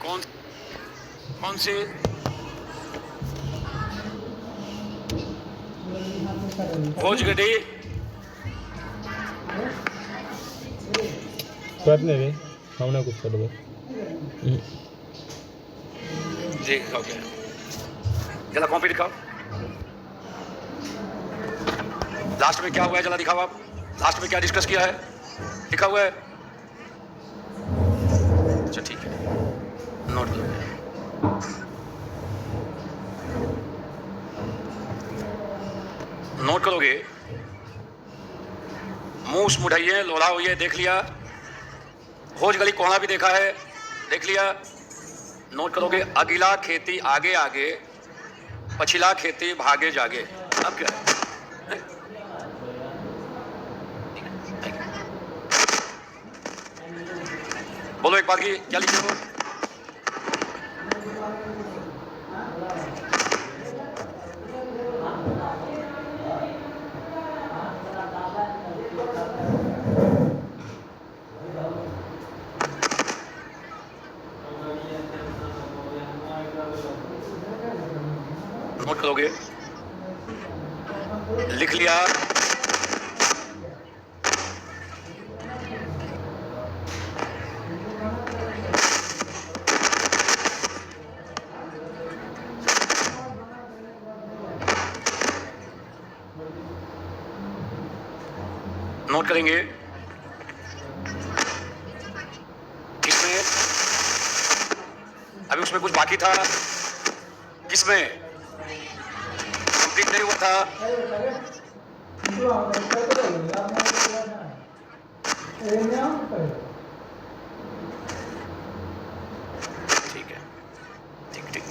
कौन कौन से खोज गडी करने रे हमने कुछ कर दो दिखाओ क्या जरा कॉपी दिखाओ लास्ट में क्या हुआ है जरा दिखाओ आप लास्ट में क्या डिस्कस किया है लिखा हुआ है अच्छा ठीक है नोट करो नोट करोगे मूस मुढ़ाइए लोला हुई है देख लिया खोज गली कोना भी देखा है देख लिया नोट करोगे अगिला खेती आगे आगे पछिला खेती भागे जागे अब क्या है बोलो एक बार की क्या लिखे हो नोट करोगे लिख लिया नोट करेंगे किसमें अभी उसमें कुछ बाकी था किसमें कंप्लीट नहीं हुआ था ठीक है ठीक ठीक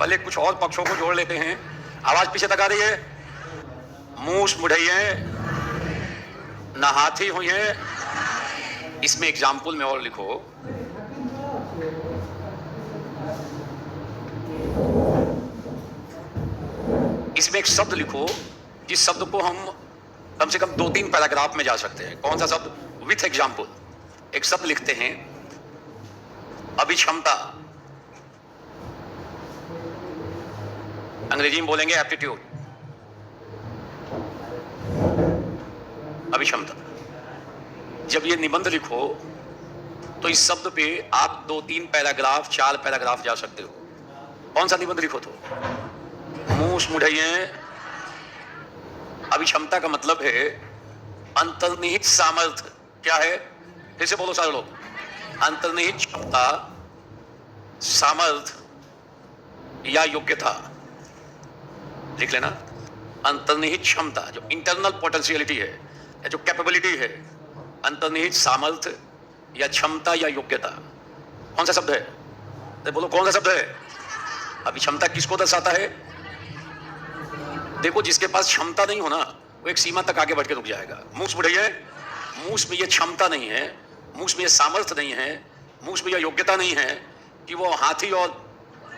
पहले कुछ और पक्षों को जोड़ लेते हैं आवाज पीछे तक आ रही है मूस मुढ़इये ना हाथी हुई है इसमें एग्जाम्पल में और लिखो इसमें एक शब्द लिखो जिस शब्द को हम कम से कम 2-3 पैराग्राफ में जा सकते हैं कौन सा शब्द विथ एग्जाम्पल एक शब्द लिखते हैं अभिक्षमता अंग्रेजी में बोलेंगे एप्टीट्यूड अभिक्षमता जब ये निबंध लिखो तो इस शब्द पे आप 2-3 पैराग्राफ 4 पैराग्राफ जा सकते हो कौन सा निबंध लिखो तो मूस मुढ़इये अभिक्षमता का मतलब है अंतर्निहित सामर्थ्य क्या है फिर से बोलो सारे लोग अंतर्निहित क्षमता सामर्थ्य या योग्यता लिख लेना अंतर्निहित क्षमता जो इंटरनल पोटेंशियलिटी है या जो कैपेबिलिटी है अंतर्निहित सामर्थ्य या क्षमता या योग्यता कौन सा शब्द है तो बोलो कौन सा शब्द है अभिक्षमता किसको दर्शाता है देखो जिसके पास क्षमता नहीं हो ना वो एक सीमा तक आगे बढ़ के रुक जाएगा मूस मुढ़इये मूस में ये क्षमता नहीं है मूस में ये सामर्थ्य नहीं है मूस में यह योग्यता नहीं है कि वो हाथी और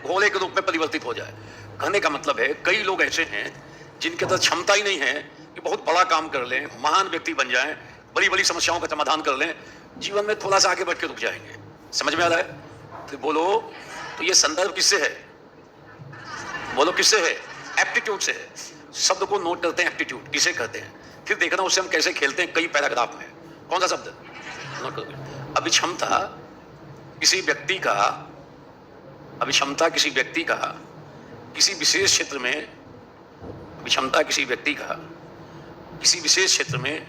घोड़े के रूप में परिवर्तित हो जाए कहने का मतलब है कई लोग ऐसे हैं जिनके अंदर क्षमता ही नहीं है कि बहुत बड़ा काम कर लें महान व्यक्ति बन जाएं बड़ी बड़ी समस्याओं का समाधान कर लें जीवन में थोड़ा सा आगे बढ़ के रुक जाएंगे समझ में आ रहा है तो बोलो तो ये संदर्भ किससे है बोलो किससे है एप्टीट्यूड से है शब्द को नोट करते हैं एप्टीट्यूड किसे कहते हैं फिर देखना उससे हम कैसे खेलते हैं कई पैराग्राफ में कौन सा शब्द नोट करोगे अभिक्षमता किसी व्यक्ति का अभिक्षमता किसी व्यक्ति का किसी विशेष क्षेत्र में अभिक्षमता किसी व्यक्ति का किसी विशेष क्षेत्र में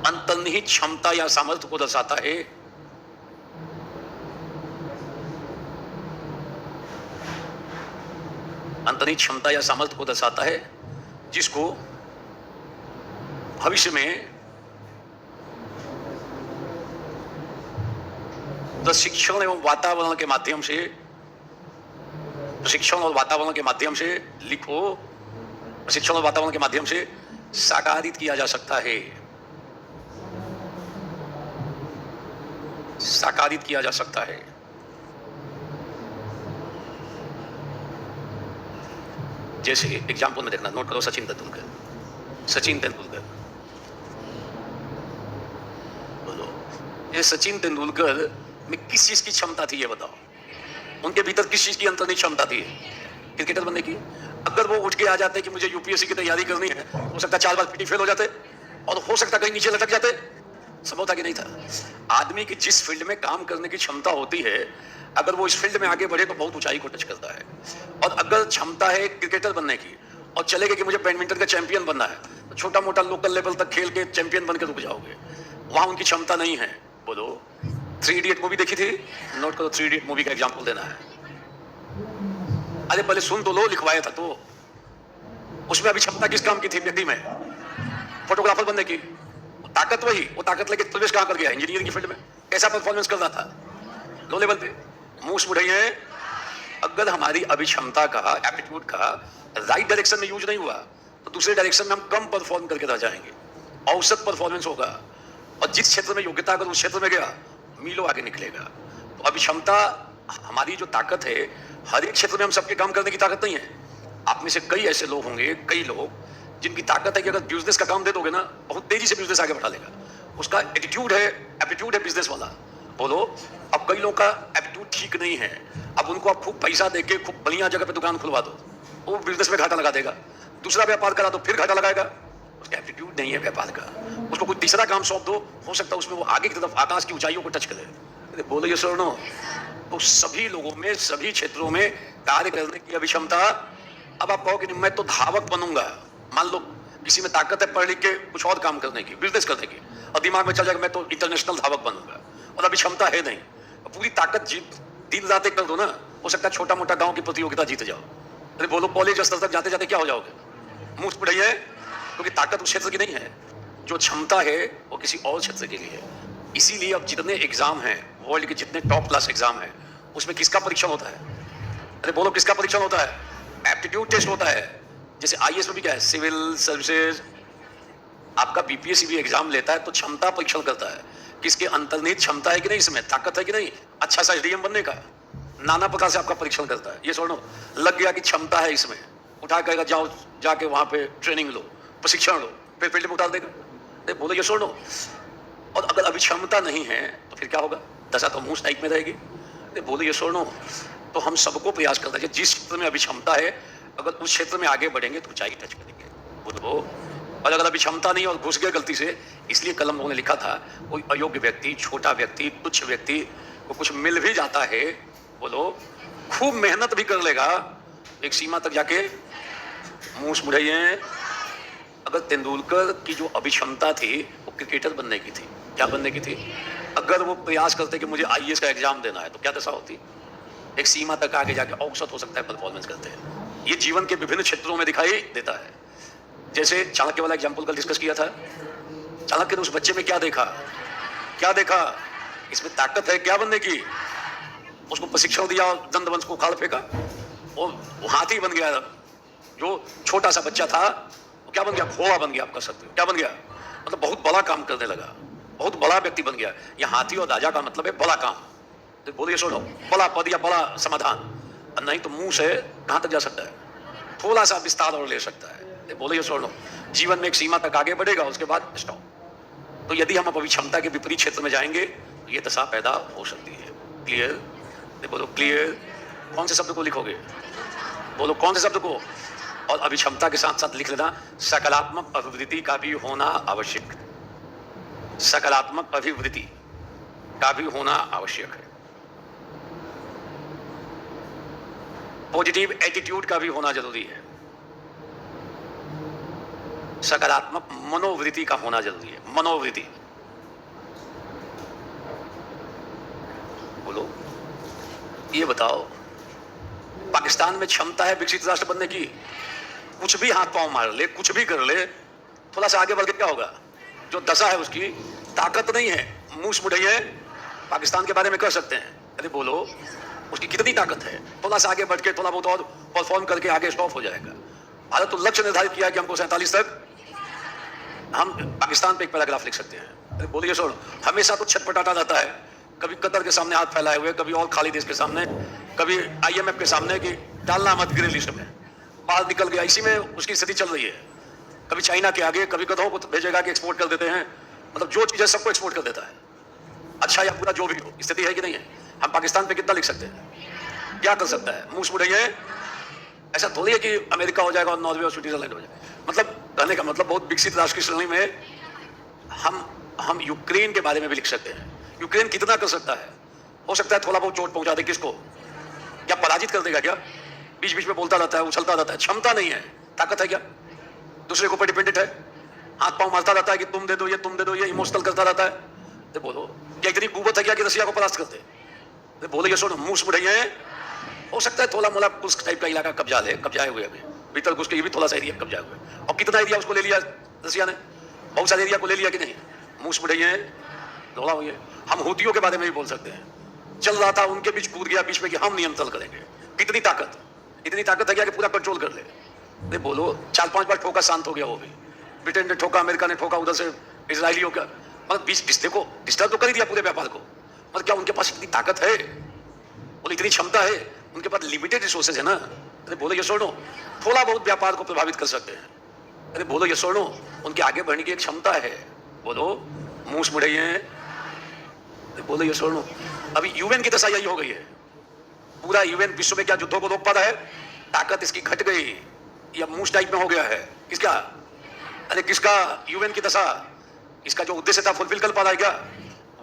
अंतर्निहित क्षमता या सामर्थ्य को दर्शाता है अंतर्निहित क्षमता या सामर्थ्य को दर्शाता है जिसको भविष्य में प्रशिक्षण एवं वातावरण के माध्यम से प्रशिक्षण और वातावरण के माध्यम से लिखो, प्रशिक्षण और वातावरण के माध्यम से साकारित किया जा सकता है, साकारित किया जा सकता है। जैसे एग्जाम्पल में देखना, नोट करो, सचिन तेंदुलकर, सचिन तेंदुलकर, बोलो ये सचिन तेंदुलकर में किस चीज की क्षमता थी, ये बताओ। उनके भीतर किस चीज की अंतर्निहित क्षमता थी क्रिकेटर बनने की? अगर वो उठ के आ जाते कि मुझे यूपीएससी की तैयारी करनी है, हो सकता 4 बार पीटी फेल हो जाते और हो सकता कहीं नीचे लटक जाते। संभव था कि नहीं था? आदमी की जिस फील्ड में काम करने की क्षमता होती है, अगर वो इस फील्ड में आगे बढ़े तो बहुत ऊंचाई को टच करता है। और अगर क्षमता है क्रिकेटर बनने की और चलेगा कि मुझे बैडमिंटन का चैंपियन बनना है, तो छोटा मोटा लोकल लेवल तक खेल के चैंपियन बनकर रुक जाओगे। वहां उनकी क्षमता नहीं है। बोलो, 3 इडियट मूवी देखी थी? नोट करो, 3 इडियट मूवी का एग्जाम्पल देना है। अरे पहले सुन तो लो, लिखवाया था तो। उसमें अभी क्षमता किस काम की थी व्यक्ति में? फोटोग्राफर बनने की। ताकत वही, वो ताकत लेके प्रवेश कहां कर गया? इंजीनियरिंग की फील्ड में। कैसा परफॉर्मेंस कर रहा था? लो लेवल पे। मूस मुढ़ई है। अगर हमारी अभिक्षमता का, एप्टीट्यूड का राइट डायरेक्शन में यूज नहीं हुआ तो दूसरे डायरेक्शन में हम कम परफॉर्म करके रह जाएंगे। औसत परफॉर्मेंस होगा और जिस क्षेत्र में योग्यता अगर उस क्षेत्र में गया, मीलों आगे निकलेगा। तो अभिक्षमता हमारी जो ताकत है, हर एक क्षेत्र में हम सबके काम करने की ताकत नहीं है। आप में से कई ऐसे लोग होंगे, कई लोग जिनकी ताकत है कि अगर बिजनेस का काम दे दोगे ना, बहुत तेजी से बिजनेस आगे बढ़ा लेगा। उसका एटीट्यूड है, एप्टीट्यूड है बिजनेस वाला। बोलो, अब कई लोगों का एप्टीट्यूड ठीक नहीं है, अब उनको आप खूब पैसा देके खूब बढ़िया जगह पे दुकान खुलवा दो, वो बिजनेस में घाटा लगा देगा। दूसरा व्यापार करा दो, फिर घाटा लगाएगा। उसका एप्टीट्यूड नहीं है व्यापार का। उसको कोई तीसरा काम सौंप दो, हो सकता है उसमें वो आगे की तरफ आकाश की ऊंचाइयों को टच करे। बोलो ये सुनो, तो सभी लोगों में, सभी क्षेत्रों में कार्य करने की अभिक्षमता। अब आप कहो कि मैं तो धावक बनूंगा। मान लो किसी में ताकत है पढ़ लिख के कुछ और काम करने की, बिजनेस करने की, और दिमाग में चल जाएगा मैं तो इंटरनेशनल धावक बनूंगा, और अभी क्षमता है नहीं। पूरी ताकत जीत दिन रात कर दो ना, हो सकता है छोटा मोटा गांव की प्रतियोगिता जीत जाओ। अरे बोलो, कॉलेज स्तर तक जाते जाते क्या हो जाओगे? मुफ्त पढ़ाई है, क्योंकि ताकत उस क्षेत्र की नहीं है। जो क्षमता है वो किसी और क्षेत्र के लिए है। इसीलिए अब जितने एग्जाम हैं, वर्ल्ड के जितने टॉप क्लास एग्जाम हैं, उसमें किसका परीक्षण होता है? अरे बोलो, किसका परीक्षण होता है? एप्टीट्यूड टेस्ट होता है। जैसे आईएएस में भी क्या है, सिविल सर्विसेज, आपका बीपीएससी भी एग्जाम लेता है तो क्षमता परीक्षण करता है, किसके अंतर्निहित क्षमता है कि नहीं, इसमें ताकत है कि नहीं, अच्छा सा एसडीएम बनने का। नाना प्रकार से आपका परीक्षण करता है। ये सुनो, लग गया कि क्षमता है इसमें, उठा करेगा, जाओ जाके वहां पे ट्रेनिंग लो, प्रशिक्षण लो, फिर फील्ड में उतार देगा। अरे बोलो ये सुनो, और अगर अभी क्षमता नहीं है तो फिर क्या होगा? दशा तो मुंह टाइप में रहेगी। अरे बोलो ये सुनो, तो हम सबको प्रयास करना चाहिए, जिस क्षेत्र में अभी क्षमता है, अगर उस क्षेत्र में आगे बढ़ेंगे तो ऊंचाई टच करेंगे। बोलो, और अगर अभी क्षमता नहीं और घुस गए गलती से, इसलिए कलम लोगों ने लिखा था, कोई अयोग्य व्यक्ति, छोटा व्यक्ति, तुच्छ व्यक्ति को कुछ मिल भी जाता है, बोलो खूब मेहनत भी कर लेगा, एक सीमा तक जाके मूस मुढ़ाइए। अगर तेंदुलकर की जो अभिक्षमता थी वो क्रिकेटर बनने की थी, क्या बनने की थी? अगर वो प्रयास करते कि मुझे आईएएस का एग्जाम देना है तो क्या दशा होती? एक सीमा तक आगे जाके औसत हो सकता है परफॉर्मेंस करते हैं। ये जीवन के विभिन्न क्षेत्रों में दिखाई देता है। जैसे चाणक्य वाला एग्जाम्पल कल डिस्कस किया था। चाणक्य ने उस बच्चे में क्या देखा? क्या देखा? इसमें ताकत है क्या बनने की? उसको प्रशिक्षण दिया और दंडवंश को उखाड़ फेंका, वो हाथी बन गया। जो छोटा सा बच्चा था वो क्या बन गया? घोड़ा बन गया। आप कह सकते हो क्या बन गया? मतलब बहुत बड़ा काम करने लगा, बहुत बड़ा व्यक्ति बन गया। यह हाथी और राजा का मतलब है बड़ा काम। तो बोलिए सुनो, बड़ा पद या बड़ा समाधान, नहीं तो मुंह से कहां तक जा सकता है? थोड़ा सा विस्तार और ले सकता है। बोलिए सुनो, जीवन में एक सीमा तक आगे बढ़ेगा, उसके बाद स्टॉप। तो यदि हम अभी क्षमता के विपरीत क्षेत्र में जाएंगे तो ये दशा पैदा हो सकती है। क्लियर? बोलो क्लियर। कौन से शब्द को लिखोगे? बोलो कौन से शब्द को? और अभी क्षमता के साथ साथ लिख लेना, सकारात्मक अभिवृद्धि का भी होना आवश्यक। सकारात्मक अभिवृद्धि का भी होना आवश्यक है। पॉजिटिव एटीट्यूड का भी होना जरूरी है। सकारात्मक मनोवृत्ति का होना जरूरी है। मनोवृत्ति, बोलो ये बताओ, पाकिस्तान में क्षमता है विकसित राष्ट्र बनने की, कुछ भी हाथ पांव मार ले, कुछ भी कर ले, थोड़ा सा आगे बढ़ के क्या होगा? जो दशा है उसकी ताकत नहीं है, मूस मुढ़ई है, पाकिस्तान के बारे में कह सकते हैं। अरे बोलो, उसकी कितनी ताकत है, थोड़ा सा आगे बढ़ के थोड़ा बहुत और परफॉर्म करके आगे स्टॉप हो जाएगा। भारत तो लक्ष्य निर्धारित किया कि हमको 47 तक हम पाकिस्तान पे एक पैराग्राफ लिख सकते हैं। बोलिए छोड़, हमेशा तो छटपटाता रहता है, कभी कतर के सामने हाथ फैलाए हुए, कभी और खाली देश के सामने, कभी IMF के सामने कि डालना मत ग्रे लिस्ट में, बाहर निकल गया, इसी में उसकी स्थिति चल रही है। कभी चाइना के आगे, कभी गधों को भेजेगा कि एक्सपोर्ट कर देते हैं, मतलब जो चीज है सबको एक्सपोर्ट कर देता है, अच्छा या बुरा जो भी हो, स्थिति है कि नहीं है। हम पाकिस्तान पे कितना लिख सकते हैं, क्या कर सकता है, मुंह मुड़े है। ऐसा थोड़ी है कि अमेरिका हो जाएगा और नॉर्वे और स्विट्जरलैंड हो जाएगा। मतलब कहने का मतलब बहुत विकसित राष्ट्र की श्रेणी में हम यूक्रेन के बारे में भी लिख सकते हैं। यूक्रेन कितना कर सकता है, हो सकता है थोड़ा बहुत चोट पहुंचा दे किसको, क्या पराजित कर देगा क्या, बीच बीच में बोलता रहता है, उछलता रहता है, क्षमता नहीं है, ताकत है क्या, दूसरे के ऊपर डिपेंडेंट है, हाथ पांव मारता रहता है कि तुम दे दो ये, तुम दे दो ये, इमोशनल करता रहता है। तो बोलो क्या इतनी कुवत है क्या कि रसिया को परास्त कर दे। बोलो ये सुनो, मुंह मुड़े हैं, हो सकता है थोड़ा मोला कुछ टाइप का इलाका कब्जाए हुए अभी भीतर घुस के, ये भी थोड़ा सा एरिया कब्जा हुआ है। और कितना एरिया उसको ले लिया रसिया ने, बहुत सारे एरिया को ले लिया कि नहीं, मुंह मुड़े हैं, दौड़ा हुई है। हम हूतियों के बारे में भी बोल सकते हैं, चल रहा था उनके बीच, कूद गया बीच में कि हम नियंत्रण करेंगे। कितनी ताकत, इतनी ताकत है क्या कि पूरा कंट्रोल कर ले। बोलो 4-5 बार ठोका, शांत हो गया वो भी, ब्रिटेन ने ठोका, अमेरिका ने ठोका, उधर से इजरायलियों का, मतलब बीच देखो डिस्टर्ब तो कर ही दिया पूरे व्यापार को। मतलब क्या उनके पास इतनी ताकत है, बोले इतनी क्षमता है, उनके पास लिमिटेड रिसोर्सेज है ना। अरे बोलो ये सुनो, थोड़ा बहुत व्यापार को प्रभावित कर सकते हैं। अरे बोलो ये सुनो, उनके आगे बढ़ने की एक क्षमता है। बोलो मुंह मुड़े हैं, बोलो ये सुनो। अभी यूएन की दशा यही हो गई है, पूरा यूएन विश्व में क्या युद्धों को रोक पा रहा है, ताकत इसकी घट गई, या मूस टाइप में हो गया है। किसका, अरे किसका, यूएन की दशा, इसका जो उद्देश्य था फुलफिल कर पा रहा है क्या,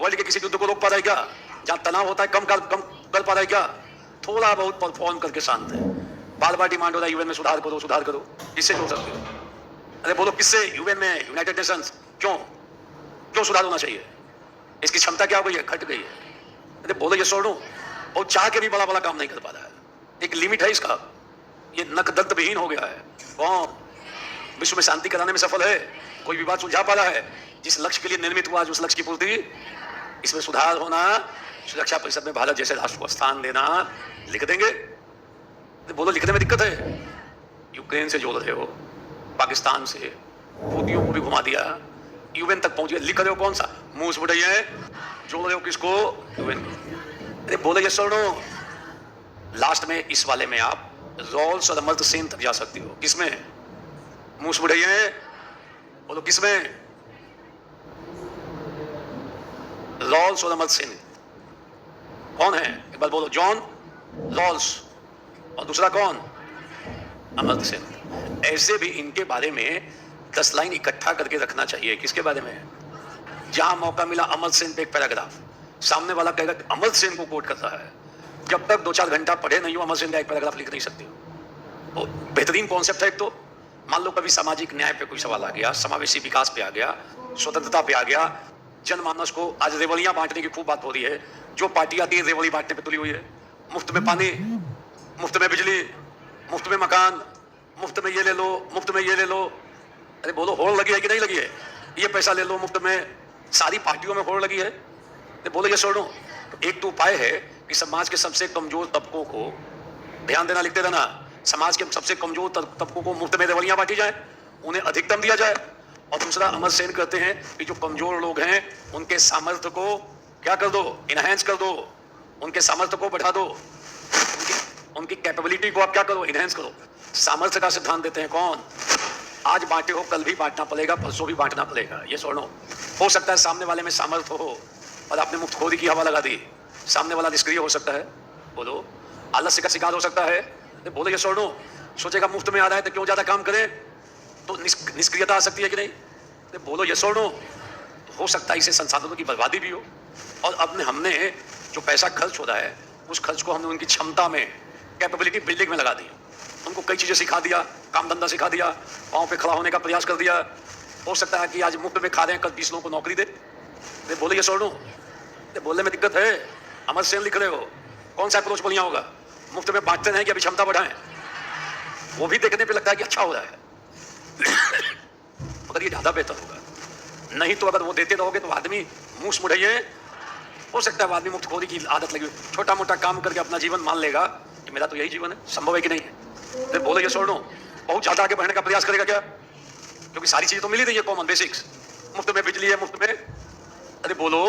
वर्ल्ड के किसी युद्ध को रोक पा रहा है क्या, जहां तनाव होता है कम कर पा रहा है क्या, थोड़ा बहुत परफॉर्म करके शांत है। बार बार डिमांड हो रहा है यूएन में सुधार करो सुधार करो, किससे जोड़ सकते हो। अरे बोलो किससे, यूएन में, यूनाइटेड नेशंस, क्यों सुधार होना चाहिए, इसकी क्षमता क्या हो गई है, घट गई है। अरे बोलो ये सोनू, और चाह के भी बड़ा बड़ा काम नहीं कर पा रहा है, एक लिमिट है इसका, ये नकदंत विहीन हो गया है। कौन विश्व में शांति कराने में सफल है, कोई विवाद सुलझा पा रहा है, जिस लक्ष्य के लिए निर्मित हुआ, उस लक्ष्य की पूर्ति, इसमें सुधार होना, सुरक्षा परिषद में भारत जैसे राष्ट्र को स्थान देना, लिख देंगे। तो बोलो लिखने में दिक्कत है, यूक्रेन से जोड़ रहे हो, पाकिस्तान से, हूतियों को भी घुमा दिया, यूएन तक पहुंच गए, लिख रहे हो कौन सा, मुंह से बुढ़ाई है, जोड़ रहे हो किसको, यूएन। अरे बोले ये सुनो, लास्ट में इस वाले में आप रॉल्स और अमर्त्य सेन तक जा सकती हो। किसमें, मुंह से बुढ़ाई है, बोलो किसमें, रॉल्स और अमर्त्य सेन। कौन है, एक बार बोलो, जॉन रॉल्स, और दूसरा कौन, अमर्त्य सेन। ऐसे भी इनके बारे में 10 लाइन इकट्ठा करके रखना चाहिए। किसके बारे में, जहां मौका मिला अमर्त्य सेन पे एक पैराग्राफ, सामने वाला कहेगा कि अमर्त्य सेन को कोट करता है, जब तक 2-4 घंटा पढ़े नहीं हो अमर्त्य सेन का एक पैराग्राफ लिख नहीं सकते हो। तो बेहतरीन कॉन्सेप्ट है एक तो। मान लो कभी सामाजिक न्याय पे कोई सवाल आ गया, समावेशी विकास पे आ गया, स्वतंत्रता पे आ गया, जनमानस को, आज रेवड़ियां बांटने की खूब बात हो रही है, जो पार्टी आती है रेवड़ी बांटने पे तुली हुई है, मुफ्त में पानी, मुफ्त में बिजली, मुफ्त में मकान, मुफ्त में ये ले लो, मुफ्त में ये ले लो। अरे बोलो होड़ लगी है कि नहीं लगी है, ये पैसा ले लो मुफ्त में, सारी पार्टियों में होड़ लगी है। अरे बोलो ये सुनो, एक तो उपाय है कि समाज के सबसे कमजोर तबकों को ध्यान देना, लिखते रहना, समाज के सबसे कमजोर तबकों को मुफ्त में रेवड़ियां बांटी जाए, उन्हें अधिकतम दिया जाए। और दूसरा अमर्त्य सेन कहते हैं कि जो कमजोर लोग हैं उनके सामर्थ्य को क्या कर दो, इनहेंस कर दो, उनके सामर्थ्य को बढ़ा दो, उनकी कैपेबिलिटी को आप क्या करो, इनहेंस करो। सामर्थ्य का सिद्धांत देते हैं कौन, आज बांटे हो कल भी बांटना पड़ेगा, परसों भी बांटना पड़ेगा। ये सुनो, हो सकता है सामने वाले में सामर्थ्य हो और आपने मुफ्तखोरी की हवा लगा दी, सामने वाला निष्क्रिय हो सकता है, बोलो आलस्य का शिकार हो सकता है। बोलो ये सुनो, सोचेगा मुफ्त में आ रहा है तो क्यों ज्यादा काम करें, तो निष्क्रियता आ सकती है कि नहीं। बोलो ये सुनो, हो सकता है इसे संसाधनों की बर्बादी भी हो, और अब हमने जो पैसा खर्च हो रहा है उस खर्च को हमने उनकी क्षमता में, कैपेबिलिटी बिल्डिंग में लगा दी, उनको कई चीजें सिखा दिया, काम धंधा सिखा दिया, पाँव पे खड़ा होने का प्रयास कर दिया। हो सकता है कि आज मुफ्त में खा रहे हैं, कल 20 लोगों को नौकरी दे। बोले ये सुनो, बोलने में दिक्कत है, अमर्त्य सेन लिख रहे हो, कौन सा अप्रोच बढ़िया होगा, मुफ्त में बांटते रहें कि अभी क्षमता बढ़ाएं, वो भी देखने पे लगता है कि अच्छा हो रहा है मगर ये ज्यादा बेहतर होगा। नहीं तो अगर वो देते रहोगे तो आदमी मुंह मुड़ाइए, हो सकता है वो आदमी मुफ्तखोरी की आदत लगी हुई, छोटा मोटा काम करके अपना जीवन मान लेगा कि मेरा तो यही जीवन है। संभव है कि नहीं है? अरे बोलो ये छोड़ो, बहुत ज्यादा आगे बढ़ने का प्रयास करेगा क्या? क्योंकि सारी चीजें तो मिल ही रही है, कॉमन बेसिक्स, मुफ्त में बिजली है, मुफ्त में। अरे बोलो,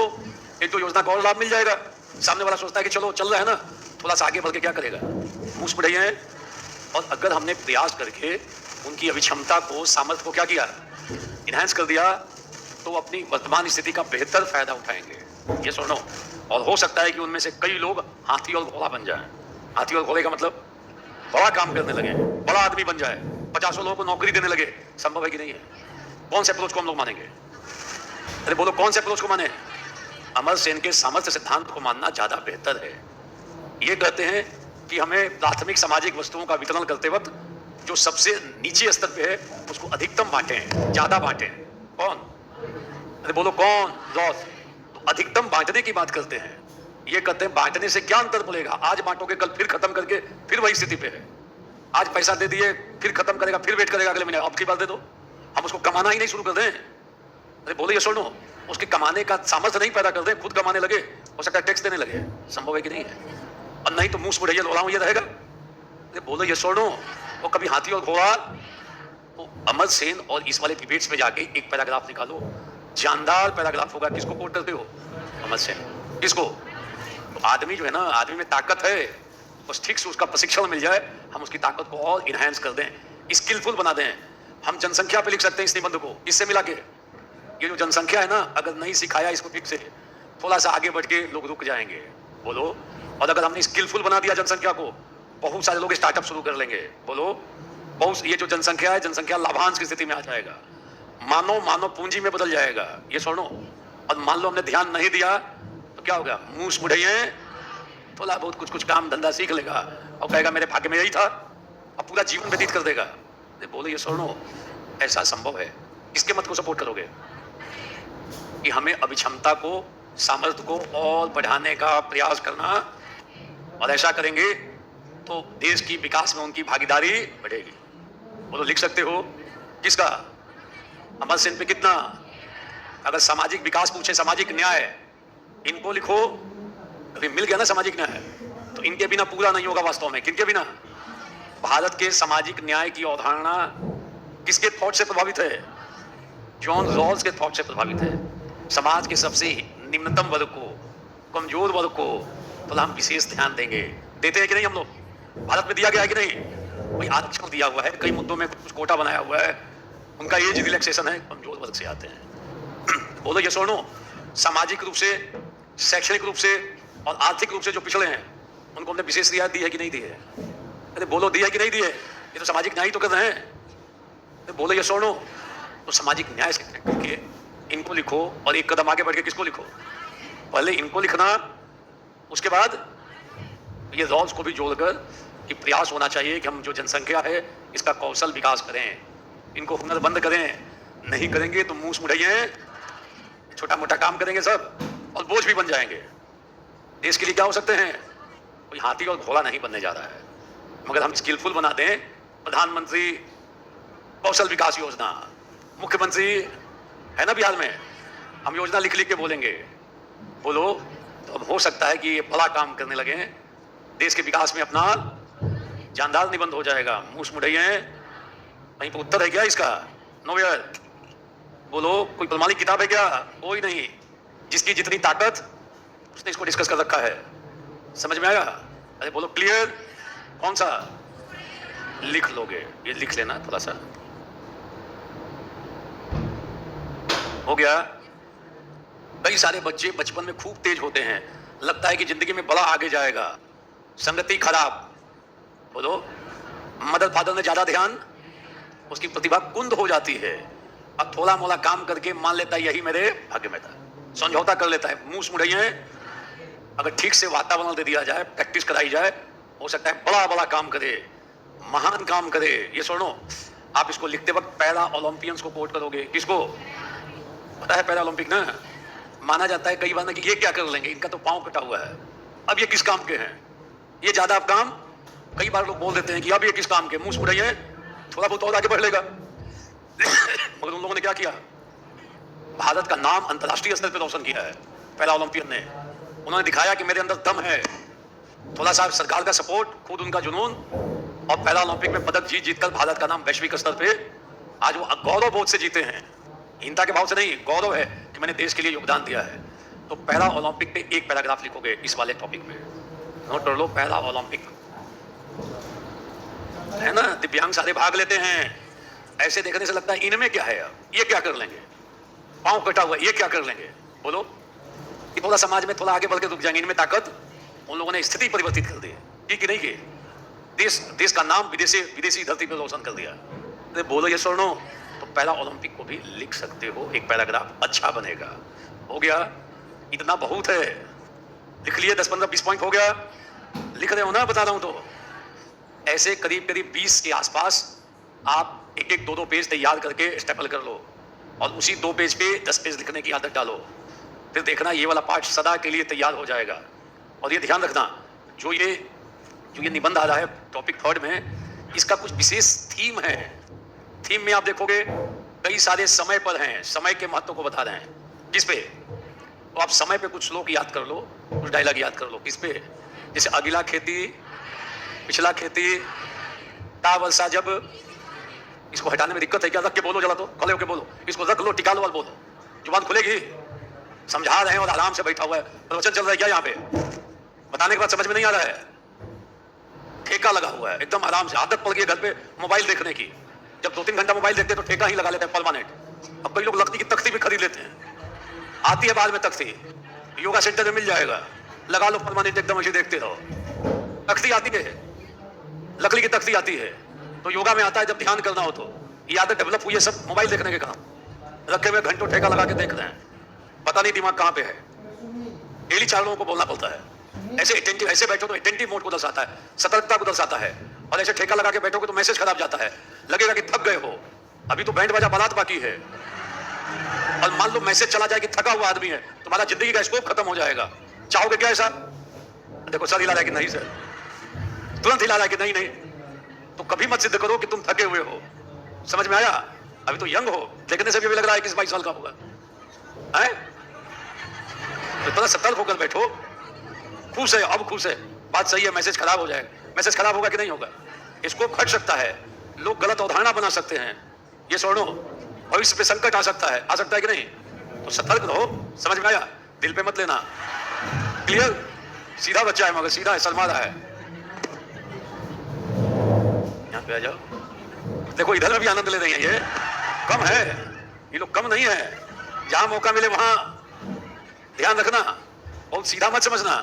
एक तो योजना का और लाभ मिल जाएगा। सामने वाला सोचता है कि चलो चल रहा है ना, थोड़ा सा आगे बढ़ के क्या करेगा, मुझ बढ़ है। और अगर हमने प्रयास करके उनकी अभिक्षमता को, सामर्थ्य को क्या किया, इनहेंस कर दिया, तो अपनी वर्तमान स्थिति का बेहतर फायदा उठाएंगे। ये सुनो, और हो सकता है कि उनमें से कई लोग हाथी और घोड़ा बन जाएं। हाथी और घोड़े का मतलब बड़ा काम करने लगे, बड़ा आदमी बन जाए, 50 लोगों को नौकरी देने लगे। संभव है कि नहीं है? कौन से अप्रोच को हम लोग मानेंगे? अरे बोलो, कौन से अप्रोच को माने? अमर सेन के सामर्थ्य सिद्धांत को मानना ज्यादा बेहतर है। ये कहते हैं कि हमें प्राथमिक सामाजिक वस्तुओं का वितरण करते वक्त जो सबसे नीचे स्तर पे है उसको अधिकतम बांटें, ज्यादा बांटें। कौन? अरे बोलो कौन? रॉस। तो अधिकतम बांटने की बात करते हैं। ये कहते हैं बांटने से क्या अंतर पड़ेगा, आज बांटोगे कल फिर खत्म करके फिर वही स्थिति पे है। आज पैसा दे दिए, फिर खत्म करेगा, फिर वेट करेगा अगले महीने, अब की बात दे दो, हम उसको कमाना ही नहीं शुरू कर दें। अरे बोलो ये सुनो, उसके कमाने का सामर्थ्य नहीं पैदा कर दें, खुद कमाने लगे, हो सकता है टैक्स देने लगे। संभव है कि नहीं है? और नहीं तो मुंह बुढ़ैया लोलाऊं ये रहेगा। अरे बोलो ये सुनो, वो कभी हाथी और घोड़ा, वो अमर सेन और इस वाले डिबेट्स में जाके एक पैराग्राफ निकालो, जानदार पैराग्राफ होगा। किसको कोट करते हो? अमर सेन। किसको? तो आदमी जो है ना, आदमी में ताकत है, बस ठीक से उसका प्रशिक्षण मिल जाए, हम उसकी ताकत को और इनहेंस कर दें, स्किलफुल बना दें। हम जनसंख्या पे लिख सकते हैं इस निबंध को, इससे मिला के। ये जो जनसंख्या है ना, अगर नहीं सिखाया इसको ठीक से, थोड़ा सा आगे बढ़ के लोग रुक जाएंगे। बोलो, और अगर हमने स्किलफुल बना दिया जनसंख्या को, बहुत सारे लोग स्टार्टअप शुरू कर लेंगे। बोलो, बहुत, ये जो जनसंख्या है, जनसंख्या लाभांश की स्थिति में आ जाएगा, मानव पूंजी में बदल जाएगा। ये सुनो, और मान लो हमने ध्यान नहीं दिया तो क्या होगा? मुंह बुढ़ैया थोड़ा बहुत कुछ काम धंधा सीख लेगा और कहेगा मेरे भाग्य में यही था, अब पूरा जीवन व्यतीत कर देगा। बोलो ये सुनो, ऐसा संभव है? किसके मत को सपोर्ट करोगे? कि हमें अभिक्षमता को, सामर्थ्य को और बढ़ाने का प्रयास करना, और ऐसा करेंगे तो देश की विकास में उनकी भागीदारी बढ़ेगी। बोलो लिख सकते हो? किसका? अमर सेन पे कितना? अगर सामाजिक विकास पूछे, सामाजिक न्याय, इनको लिखो। कभी मिल गया ना सामाजिक न्याय, तो इनके बिना पूरा नहीं होगा वास्तव में। किनके बिना? भारत के सामाजिक न्याय की अवधारणा किसके थॉट से प्रभावित है? जॉन रॉल्स के थॉट से प्रभावित है। समाज के सबसे निम्नतम वर्ग को, कमजोर वर्ग को तो हम विशेष ध्यान देंगे। देते हैं कि नहीं हम लोग? भारत में दिया गया है कि नहीं? कोई आरक्षण दिया हुआ है, कई मुद्दों में कुछ कोटा बनाया हुआ है, उनका एज रिलैक्सेशन है, कमजोर वर्ग से आते हैं। बोलो ये सुनो, सामाजिक रूप से, शैक्षणिक रूप से और आर्थिक रूप से जो पिछड़े हैं, उनको हमने विशेष रियायत दी है कि नहीं दी है? अरे बोलो, दी है कि नहीं दी है? ये तो सामाजिक न्याय तो कर रहे हैं। अरे बोलो ये सुनो, तो सामाजिक न्याय से करके इनको लिखो, और एक कदम आगे बढ़ के किसको लिखो? पहले इनको लिखना, उसके बाद ये रॉल्स को भी जोड़कर कि प्रयास होना चाहिए कि हम जो जनसंख्या है इसका कौशल विकास करें, इनको हुनरबंद करें। नहीं करेंगे तो मुंह मुढ़ैया छोटा मोटा काम करेंगे सब, और बोझ भी बन जाएंगे। देश के लिए क्या हो सकते हैं? कोई हाथी और घोड़ा नहीं बनने जा रहा है, मगर हम स्किलफुल बना दें। प्रधानमंत्री कौशल विकास योजना, मुख्यमंत्री है ना बिहार में, हम योजना लिख लिख के बोलेंगे। बोलो, तो अब हो सकता है कि ये बड़ा काम करने लगे, देश के विकास में अपना जानदार निबंध हो जाएगा। मुंह मुढ़ैया कहीं पर उत्तर है क्या इसका? नो यार। बोलो, कोई प्रमाणिक किताब है क्या? कोई नहीं। जिसकी जितनी ताकत उसने इसको डिस्कस कर रखा है। समझ में आया? अरे बोलो क्लियर? कौन सा? लिख लोगे? ये लिख लेना थोड़ा सा। हो गया? कई सारे बच्चे बचपन में खूब तेज होते हैं, लगता है कि जिंदगी में बड़ा आगे जाएगा, संगति खराब। बोलो, मदर फादर ने ज्यादा ध्यान, उसकी प्रतिभा कुंद हो जाती है। अब थोड़ा मोला काम करके मान लेता है यही मेरे भाग्य में था, समझौता कर लेता है। मुंह मुढ़ैया अगर ठीक से वातावरण दे दिया जाए, प्रैक्टिस कराई जाए, हो सकता है बड़ा बड़ा काम करे, महान काम करे। ये सुनो, आप इसको लिखते वक्त पैरा ओलंपियंस को कोट करोगे। किसको? पता है पैरा ओलंपिक ना, माना जाता है कई बार ना कि ये क्या कर लेंगे, इनका तो पांव कटा हुआ है, अब ये किस काम के हैं, ये ज्यादा अब काम। कई बार लोग बोल देते हैं कि अब ये किस काम के, मुंह मुढ़ैया थोड़ा बहुत और आगे बढ़ लेगा। मगर उन लोगों ने क्या किया? भारत का नाम अंतर्राष्ट्रीय स्तर पर रोशन किया है पैरा ओलंपियन ने। उन्होंने दिखाया कि मेरे अंदर दम है, थोड़ा सा सरकार का सपोर्ट, खुद उनका जुनून, और पहला ओलंपिक में पदक जीतकर भारत का नाम वैश्विक स्तर पे आज वो गौरव बोध से जीते हैं। हीनता के भाव से नहीं, गौरव है कि मैंने देश के लिए योगदान दिया है। तो पहला ओलंपिक पे एक पैराग्राफ लिखोगे इस वाले टॉपिक में, नोट कर लो, पहला ओलंपिक है ना। दिव्यांग सारे भाग लेते हैं, ऐसे देखने से लगता है इनमें क्या है, ये क्या कर लेंगे, पांव कटा हुआ ये क्या कर लेंगे, बोलो कि थोड़ा समाज में थोड़ा आगे बढ़ के रुक जाएंगे। इनमें ताकत, उन लोगों ने स्थिति परिवर्तित कर दी, ठीक नहीं की, देश का नाम विदेशी धरती पर रोशन कर दिया। तो बोलो ये सुनो, तो पहला ओलंपिक को भी लिख सकते हो, एक पैराग्राफ अच्छा बनेगा। हो गया, इतना बहुत है, लिख लिए, 10 15 20 पॉइंट हो गया, लिख रहे हो ना, बता रहा हूं। तो ऐसे करीब करीब 20 के आसपास आप एक एक 2 पेज तैयार करके स्टेपल कर लो, और उसी 2 पेज पे 10 पेज लिखने की आदत डालो। फिर देखना ये वाला पार्ट सदा के लिए तैयार हो जाएगा। और ये ध्यान रखना, जो ये निबंध आ रहा है टॉपिक 3 में, इसका कुछ विशेष थीम है। थीम में आप देखोगे कई सारे समय पर हैं, समय के महत्व को बता रहे हैं। किस पे? तो आप समय पे कुछ श्लोक याद कर लो, कुछ डायलॉग याद कर लो। किस पे? जैसे अगला खेती पिछला खेती, ता वर्षा जब, इसको हटाने में दिक्कत है क्या? रख के बोलो जरा, तो खड़े होके बोलो, इसको रख लो, टिका लो और बोलो, जुबान खुलेगी। समझा रहे हैं और आराम से बैठा हुआ है, प्रवचन चल रहा है क्या यहाँ पे? बताने के बाद समझ में नहीं आ रहा है, ठेका लगा हुआ है, एकदम आराम से। आदत पड़ गई घर पे मोबाइल देखने की, जब 2-3 घंटा मोबाइल देखते हैं तो ठेका ही लगा लेते हैं परमानेंट। अब कई लोग लकड़ी की तख्ती भी खरीद लेते हैं, आती है बाद में तख्ती, योगा सेंटर में मिल जाएगा, लगा लो परमानेंट, एकदम ऐसे देखते रहो। तख्ती आती है, लकड़ी की तख्ती आती है, तो योगा में आता है जब ध्यान करना हो। तो ये आदत डेवलप हुई है सब मोबाइल देखने के काम, रखे हुए घंटों ठेका लगा के देख रहे हैं, पता नहीं दिमाग कहां पे है। डेली 4 लोगों को बोलना पड़ता है। ऐसे अटेंटिव, ऐसे बैठो तो अटेंटिव मोड को दर्शाता है, सतर्कता को दर्शाता है। और ऐसे ठेका लगा के बैठोगे तो मैसेज खराब जाता है, लगेगा कि थक गए हो, अभी तो बैंड बाजा बारात बाकी है। और मान लो मैसेज चला जाए कि थका हुआ आदमी है, तुम्हारा जिंदगी का स्कोप खत्म हो जाएगा। चाहोगे क्या ऐसा? देखो सर हिला रहा है कि नहीं, सर तुरंत हिला रहा है कि नहीं। तो कभी मत सिद्ध करो कि तुम थके हुए हो। समझ में आया? अभी तो यंग हो, देखने से भी लग रहा है कि 22 साल का होगा, है? तो थोड़ा सतर्क होकर बैठो। खुश है, अब खुश है, बात सही है, मैसेज खराब हो जाएगा। मैसेज खराब होगा कि नहीं होगा? इसको घट सकता है, लोग गलत अवधारणा बना सकते हैं। ये सुनो, भविष्य पे संकट आ सकता है कि नहीं? तो सतर्क रहो। समझ में आया? दिल पे मत लेना। क्लियर? सीधा बच्चा है, मगर सीधा है, शर्मा रहा है। यहाँ पे आ जाओ, देखो इधर में भी आनंद ले रही है। ये कम है, ये लोग कम नहीं है। जहां मौका मिले वहां ध्यान रखना, बहुत सीधा मत समझना।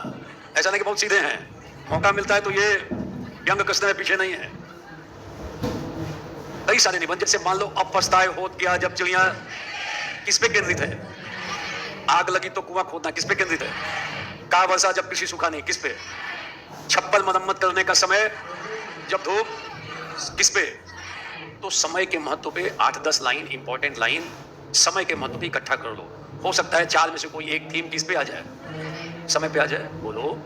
ऐसा नहीं कि बहुत सीधे हैं, मौका मिलता है तो ये यंग कसने में पीछे नहीं है। कई सारे निबंध, जैसे मान लो अब पछताए होत क्या जब चिड़िया, किस पे केंद्रित है? आग लगी तो कुआं खोदना, किस पे केंद्रित है? का वर्षा जब कृषि सूखा नहीं, किस पे? छप्पल मरम्मत करने का समय जब धूप, किस पे? तो समय के महत्व पे 8-10 लाइन, इंपॉर्टेंट लाइन समय के महत्व पे इकट्ठा कर लो। हो सकता है 4 में से कोई एक थीम किस पे आ जाए, समय पे आ जाए। बोलो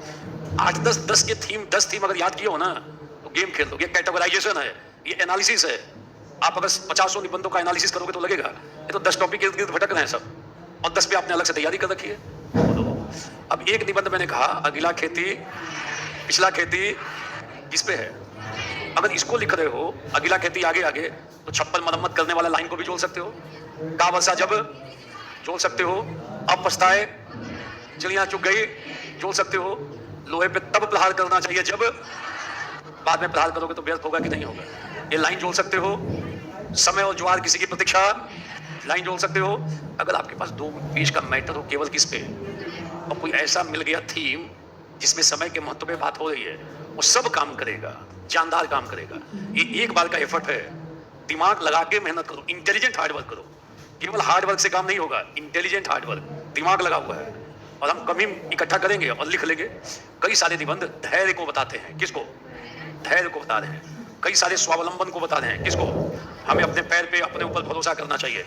8-10 के थीम, 10 थीम अगर याद किए हो ना तो गेम खेल दो। ये कैटेगराइजेशन है, ये एनालिसिस है। आप अगर 50 निबंधों का एनालिसिस करोगे तो लगेगा ये तो 10 टॉपिक के इर्द-गिर्द भटक रहे हैं सब, और 10 पे आपने अलग से तैयारी कर रखी है। बोलो अब एक निबंध मैंने कहा अगला खेती पिछला खेती किस पे है? अगर इसको लिख रहे हो अगला खेती आगे आगे, तो छप्पल मरम्मत करने वाला लाइन को भी जोड़ सकते हो, का वर्षा जब जोड़ सकते हो, अब पछताए चिड़िया चुग गई जोड़ सकते हो, लोहे पे तब प्रहार करना चाहिए जब, बाद में प्रहार करोगे तो व्यर्थ होगा कि नहीं होगा, ये लाइन जोड़ सकते हो। समय और ज्वार किसी की प्रतीक्षा, लाइन जोड़ सकते हो। अगर आपके पास 2 पेज का मैटर हो केवल किस पे, और कोई ऐसा मिल गया थीम जिसमें समय के महत्व पे बात हो रही है, वो सब काम करेगा, जानदार काम करेगा। ये एक बार का एफर्ट है, दिमाग लगा के मेहनत करो, इंटेलिजेंट हार्डवर्क करो। केवल हार्डवर्क से काम नहीं होगा, इंटेलिजेंट हार्डवर्क, दिमाग लगा हुआ है। और हम कभी इकट्ठा करेंगे और लिख लेंगे। कई सारे निबंध धैर्य को बताते हैं, किसको? धैर्य को बता रहे हैं। कई सारे स्वावलंबन को बता रहे हैं, किसको? हमें अपने पैर पे, अपने ऊपर भरोसा करना चाहिए।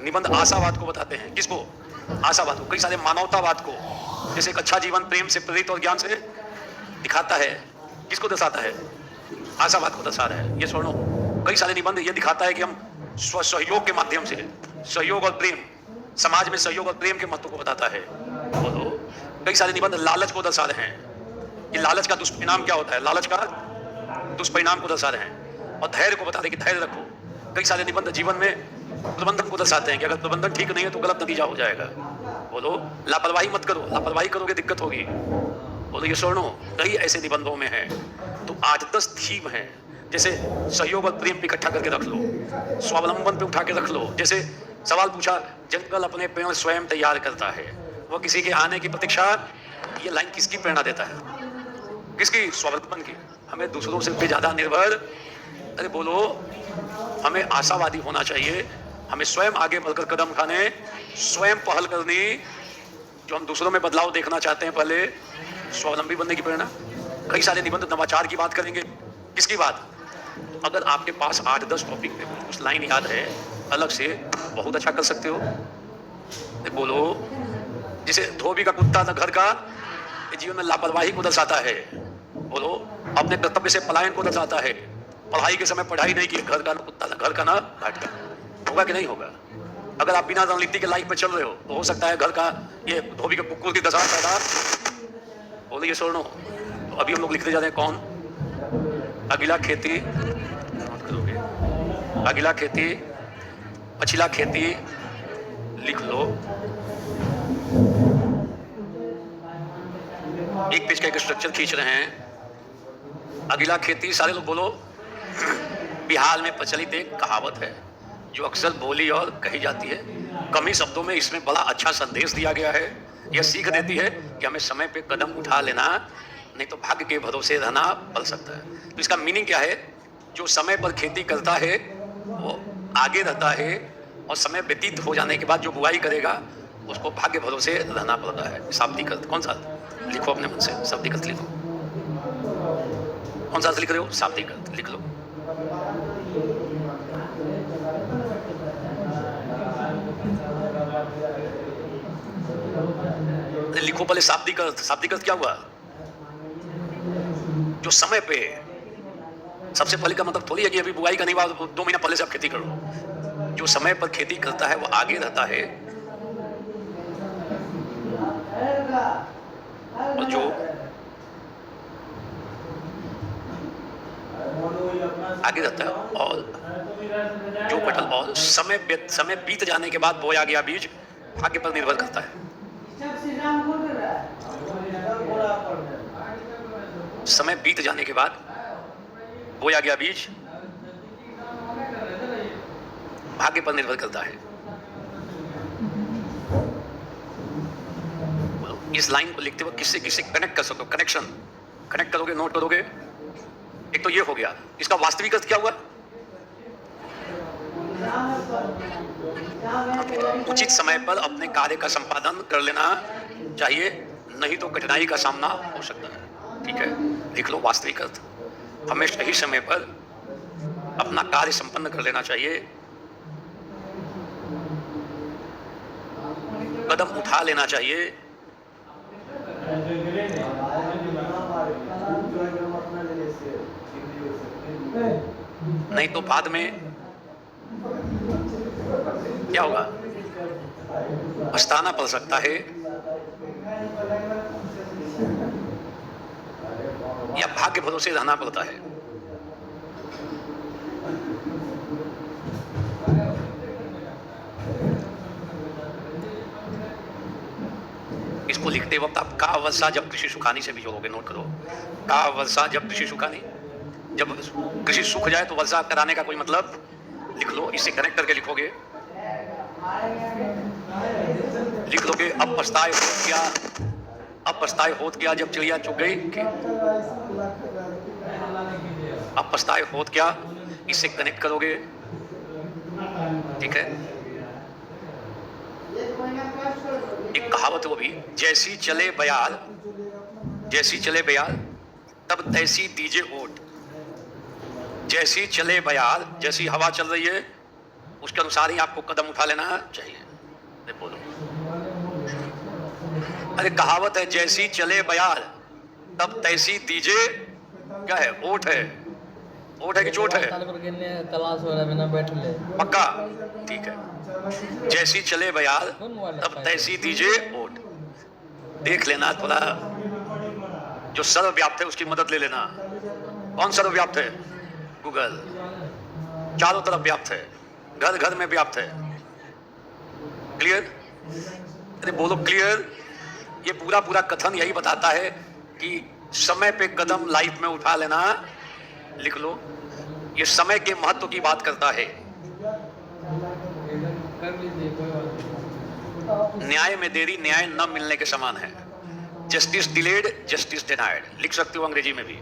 निबंध आशावाद को बताते हैं, किसको? आशावाद को। कई सारे मानवतावाद को, जैसे एक अच्छा जीवन प्रेम से प्रेरित और ज्ञान से दिखाता है, किसको दर्शाता है? आशावाद को दर्शा रहा है। ये सुनो, कई सारे निबंध ये दिखाता है कि हम स्व सहयोग के माध्यम से, सहयोग और प्रेम, समाज में सहयोग और प्रेम के महत्व को बताता है। बोलो कई सारे निबंध लालच को दर्शा रहे हैं कि लालच का दुष्परिणाम क्या होता है, लालच का दुष्परिणाम को दर्शा रहे हैं, और धैर्य को बता रहे कि धैर्य रखो। कई सारे निबंध जीवन में प्रबंधन को दर्शाते हैं कि अगर प्रबंधन ठीक नहीं है तो गलत नतीजा हो जाएगा। बोलो लापरवाही मत करो, लापरवाही करोगे दिक्कत होगी। बोलो ये सुनो, कई ऐसे निबंधों में है। तो 8-10 थीम है, जैसे सहयोग और प्रेम पे इकट्ठा करके रख लो, स्वावलंबन पे उठा के रख लो। जैसे सवाल पूछा, जंगल अपने पेड़ स्वयं तैयार करता है, वो किसी के आने की प्रतीक्षा। ये लाइन किसकी प्रेरणा देता है? किसकी? स्वावलंबन की। हमें दूसरों से पे ज्यादा निर्भर, अरे बोलो, हमें आशावादी होना चाहिए, हमें स्वयं आगे बढ़कर कदम उठाने, स्वयं पहल करनी। जो हम दूसरों में बदलाव देखना चाहते हैं, पहले स्वावलंबी बनने की प्रेरणा। कई सारे निबंध नवाचार की बात करेंगे। किसकी बात? अगर आपके पास 8-10 टॉपिक में कुछ लाइन याद है अलग से, बहुत अच्छा कर सकते हो। बोलो, जैसे धोबी का कुत्ता था घर का, जीवन में लापरवाही को दर्शाता है। बोलो, अपने कर्तव्य से पलायन को दर्शाता है। पढ़ाई के समय पढ़ाई नहीं की, घर का ना कुत्ता था, घर का ना घाट का। होगा कि नहीं होगा? अगर आप बिना रणनीति के लाइफ में चल रहे हो तो हो सकता है घर का ये धोबी के कुकुर की दशा पैदा। बोलो ये सुनो, तो अभी हम लोग लिखते जा रहे हैं कौन? अगला खेती, नोट करोगे, अगला खेती, पछिला खेती, लिख लो। एक पेज का एक स्ट्रक्चर खींच रहे हैं। अगला खेती, सारे लोग बोलो। बिहार में प्रचलित एक कहावत है जो अक्सर बोली और कही जाती है। कम ही शब्दों में इसमें बड़ा अच्छा संदेश दिया गया है। यह सीख देती है कि हमें समय पे कदम उठा लेना, नहीं तो भाग्य के भरोसे रहना पड़ सकता है। तो इसका मीनिंग क्या है? जो समय पर खेती करता है वो आगे रहता है, और समय व्यतीत हो जाने के बाद जो बुआई करेगा उसको भाग्य भरोसे रहना पड़ता है। शाब्दिक अर्थ कौन सा? लिखो अपने मन से, शाब्दिक अर्थ लिखो। कौन सा अर्थ लिख रहे हो? शाब्दिक अर्थ लिख लो। लिखो पहले शाब्दिक अर्थ। शाब्दिक अर्थ क्या हुआ? जो समय पे, सबसे पहले का मतलब थोड़ी है कि अभी बुआई करने के बाद 2 महीना पहले से आप खेती करो। जो समय पर खेती करता है वो आगे रहता है, और जो आगे रहता है, और जो कटल और समय बीत जाने के बाद बोया गया बीज भाग्य पर निर्भर करता है। समय बीत जाने के बाद बोया गया बीज भाग्य पर निर्भर करता है। इस लाइन को लिखते वक्त किससे किससे कनेक्ट कर सकते हो? कनेक्ट करोगे, नोट करोगे। एक तो ये हो गया। इसका वास्तविक अर्थ क्या हुआ? उचित समय पर अपने कार्य का संपादन कर लेना चाहिए, नहीं तो कठिनाई का सामना हो सकता है। ठीक है, लिख लो वास्तविक अर्थ। हमें सही समय पर अपना कार्य संपन्न कर लेना चाहिए, कदम उठा लेना चाहिए, नहीं तो बाद में क्या होगा? पछताना पड़ सकता है, या भाग्य भरोसे रहना पड़ता है। इसको लिखते वक्त आप का वर्षा जब कृषि सुखानी से भी जोड़ोगे, नोट करो। का वर्षा जब कृषि सुखानी, जब कृषि सूख जाए तो वर्षा कराने का कोई मतलब, लिख लो। इससे कनेक्ट करके लिखोगे, लिख लोगे। अब पछताए होत क्या जब चिड़िया चुग गई। अब पछताए होत क्या, इससे कनेक्ट करोगे। ठीक है, एक कहावत वो भी, जैसी चले बयाल तब तैसी दीजे ओट। जैसी चले बयाल, जैसी हवा चल रही है उसके अनुसार ही आपको कदम उठा लेना चाहिए। बोलो, अरे कहावत है, जैसी चले बयाल तब तैसी दीजे, क्या है? ओट है। ओट है कि चोट है? पक्का? ठीक है, जैसी चले बयाल तब तैसी दीजे ओट। देख लेना थोड़ा, जो सर्वव्याप्त है उसकी मदद ले लेना। कौन सर्वव्याप्त है? गूगल। चारों तरफ व्याप्त है, घर घर में व्याप्त है। क्लियर? अरे बोलो क्लियर। ये पूरा पूरा कथन यही बताता है कि समय पे कदम लाइफ में उठा लेना। लिख लो, ये समय के महत्व की बात करता है। न्याय में देरी न्याय न मिलने के समान है। जस्टिस डिलेड जस्टिस डिनाइड, लिख सकते हो अंग्रेजी में भी।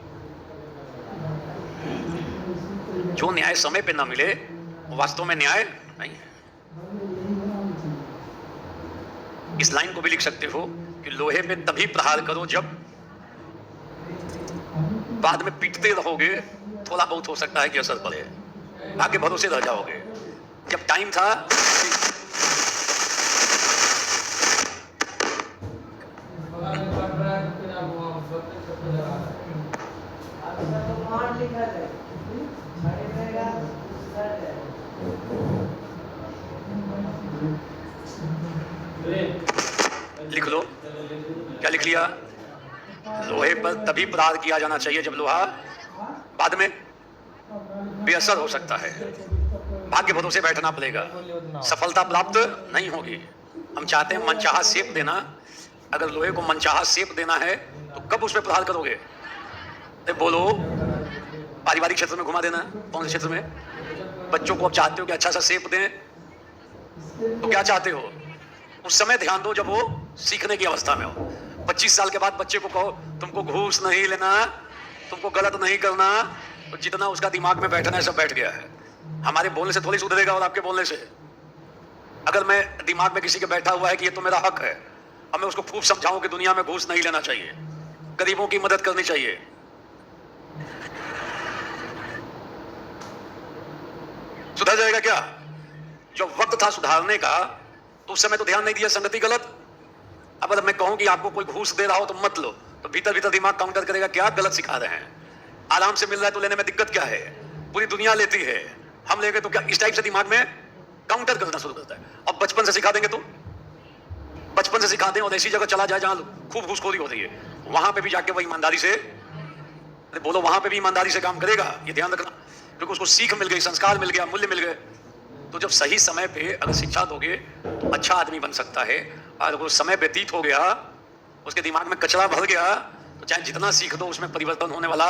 जो न्याय समय पे न मिले वो वास्तव में न्याय नहीं है। इस लाइन को भी लिख सकते हो कि लोहे पे तभी प्रहार करो जब बाद में पीटते रहोगे थोड़ा बहुत हो सकता है कि असर पड़े, आगे भरोसे रह जाओगे। जब टाइम था लिख लो, क्या लिख लिया? लोहे पर तभी प्रहार किया जाना चाहिए जब लोहा बाद में बेअसर हो सकता है। भाग्य भरोसे बैठना पड़ेगा, सफलता प्राप्त नहीं होगी। हम चाहते हैं मनचाहा शेप देना। अगर लोहे को मनचाहा शेप देना है तो कब उस पर प्रहार करोगे? तो बोलो, पारिवारिक क्षेत्र में घुमा देना। कौन से क्षेत्र में? बच्चों को अब चाहते हो कि अच्छा सा शेप दें, तो क्या चाहते हो? उस समय ध्यान दो जब वो सीखने की अवस्था में हो। 25 साल के बाद बच्चे को कहो तुमको घूस नहीं लेना, तुमको गलत नहीं करना, तो जितना उसका दिमाग में बैठना है सब बैठ गया है। हमारे बोलने से थोड़ी सुधरेगा और आपके बोलने से। अगर मैं दिमाग में किसी के बैठा हुआ है कि ये तो मेरा हक है, अब मैं उसको खूब समझाऊं कि दुनिया में घूस नहीं लेना चाहिए, गरीबों की मदद करनी चाहिए, सुधर जाएगा क्या? जब वक्त था सुधारने का तो उस समय तो ध्यान नहीं दिया, संगति गलत। अब अगर मैं कहूं कि आपको कोई घूस दे रहा हो तो मत लो, तो भीतर भीतर दिमाग काउंटर करेगा, क्या गलत सिखा रहे हैं? आराम से मिल रहा है तो लेने में दिक्कत क्या है? पूरी दुनिया लेती है, हम लेंगे तो क्या? इस टाइप से दिमाग में काउंटर करना शुरू करता है। अब बचपन से सिखा देंगे तो बचपन से सिखा दें और ऐसी जगह चला जाए जहां खूब घूसखोरी हो रही है, वहां पे भी जाके वही ईमानदारी से, बोलो वहां पे भी ईमानदारी से काम करेगा, ये ध्यान रखना। क्योंकि उसको सीख मिल गई, संस्कार मिल गया, मूल्य मिल गए। तो जब सही समय पे अगर शिक्षा दोगे तो अच्छा आदमी बन सकता है। और वो समय व्यतीत हो गया, उसके दिमाग में कचरा भर गया, तो चाहे जितना सीख दो उसमें परिवर्तन होने वाला।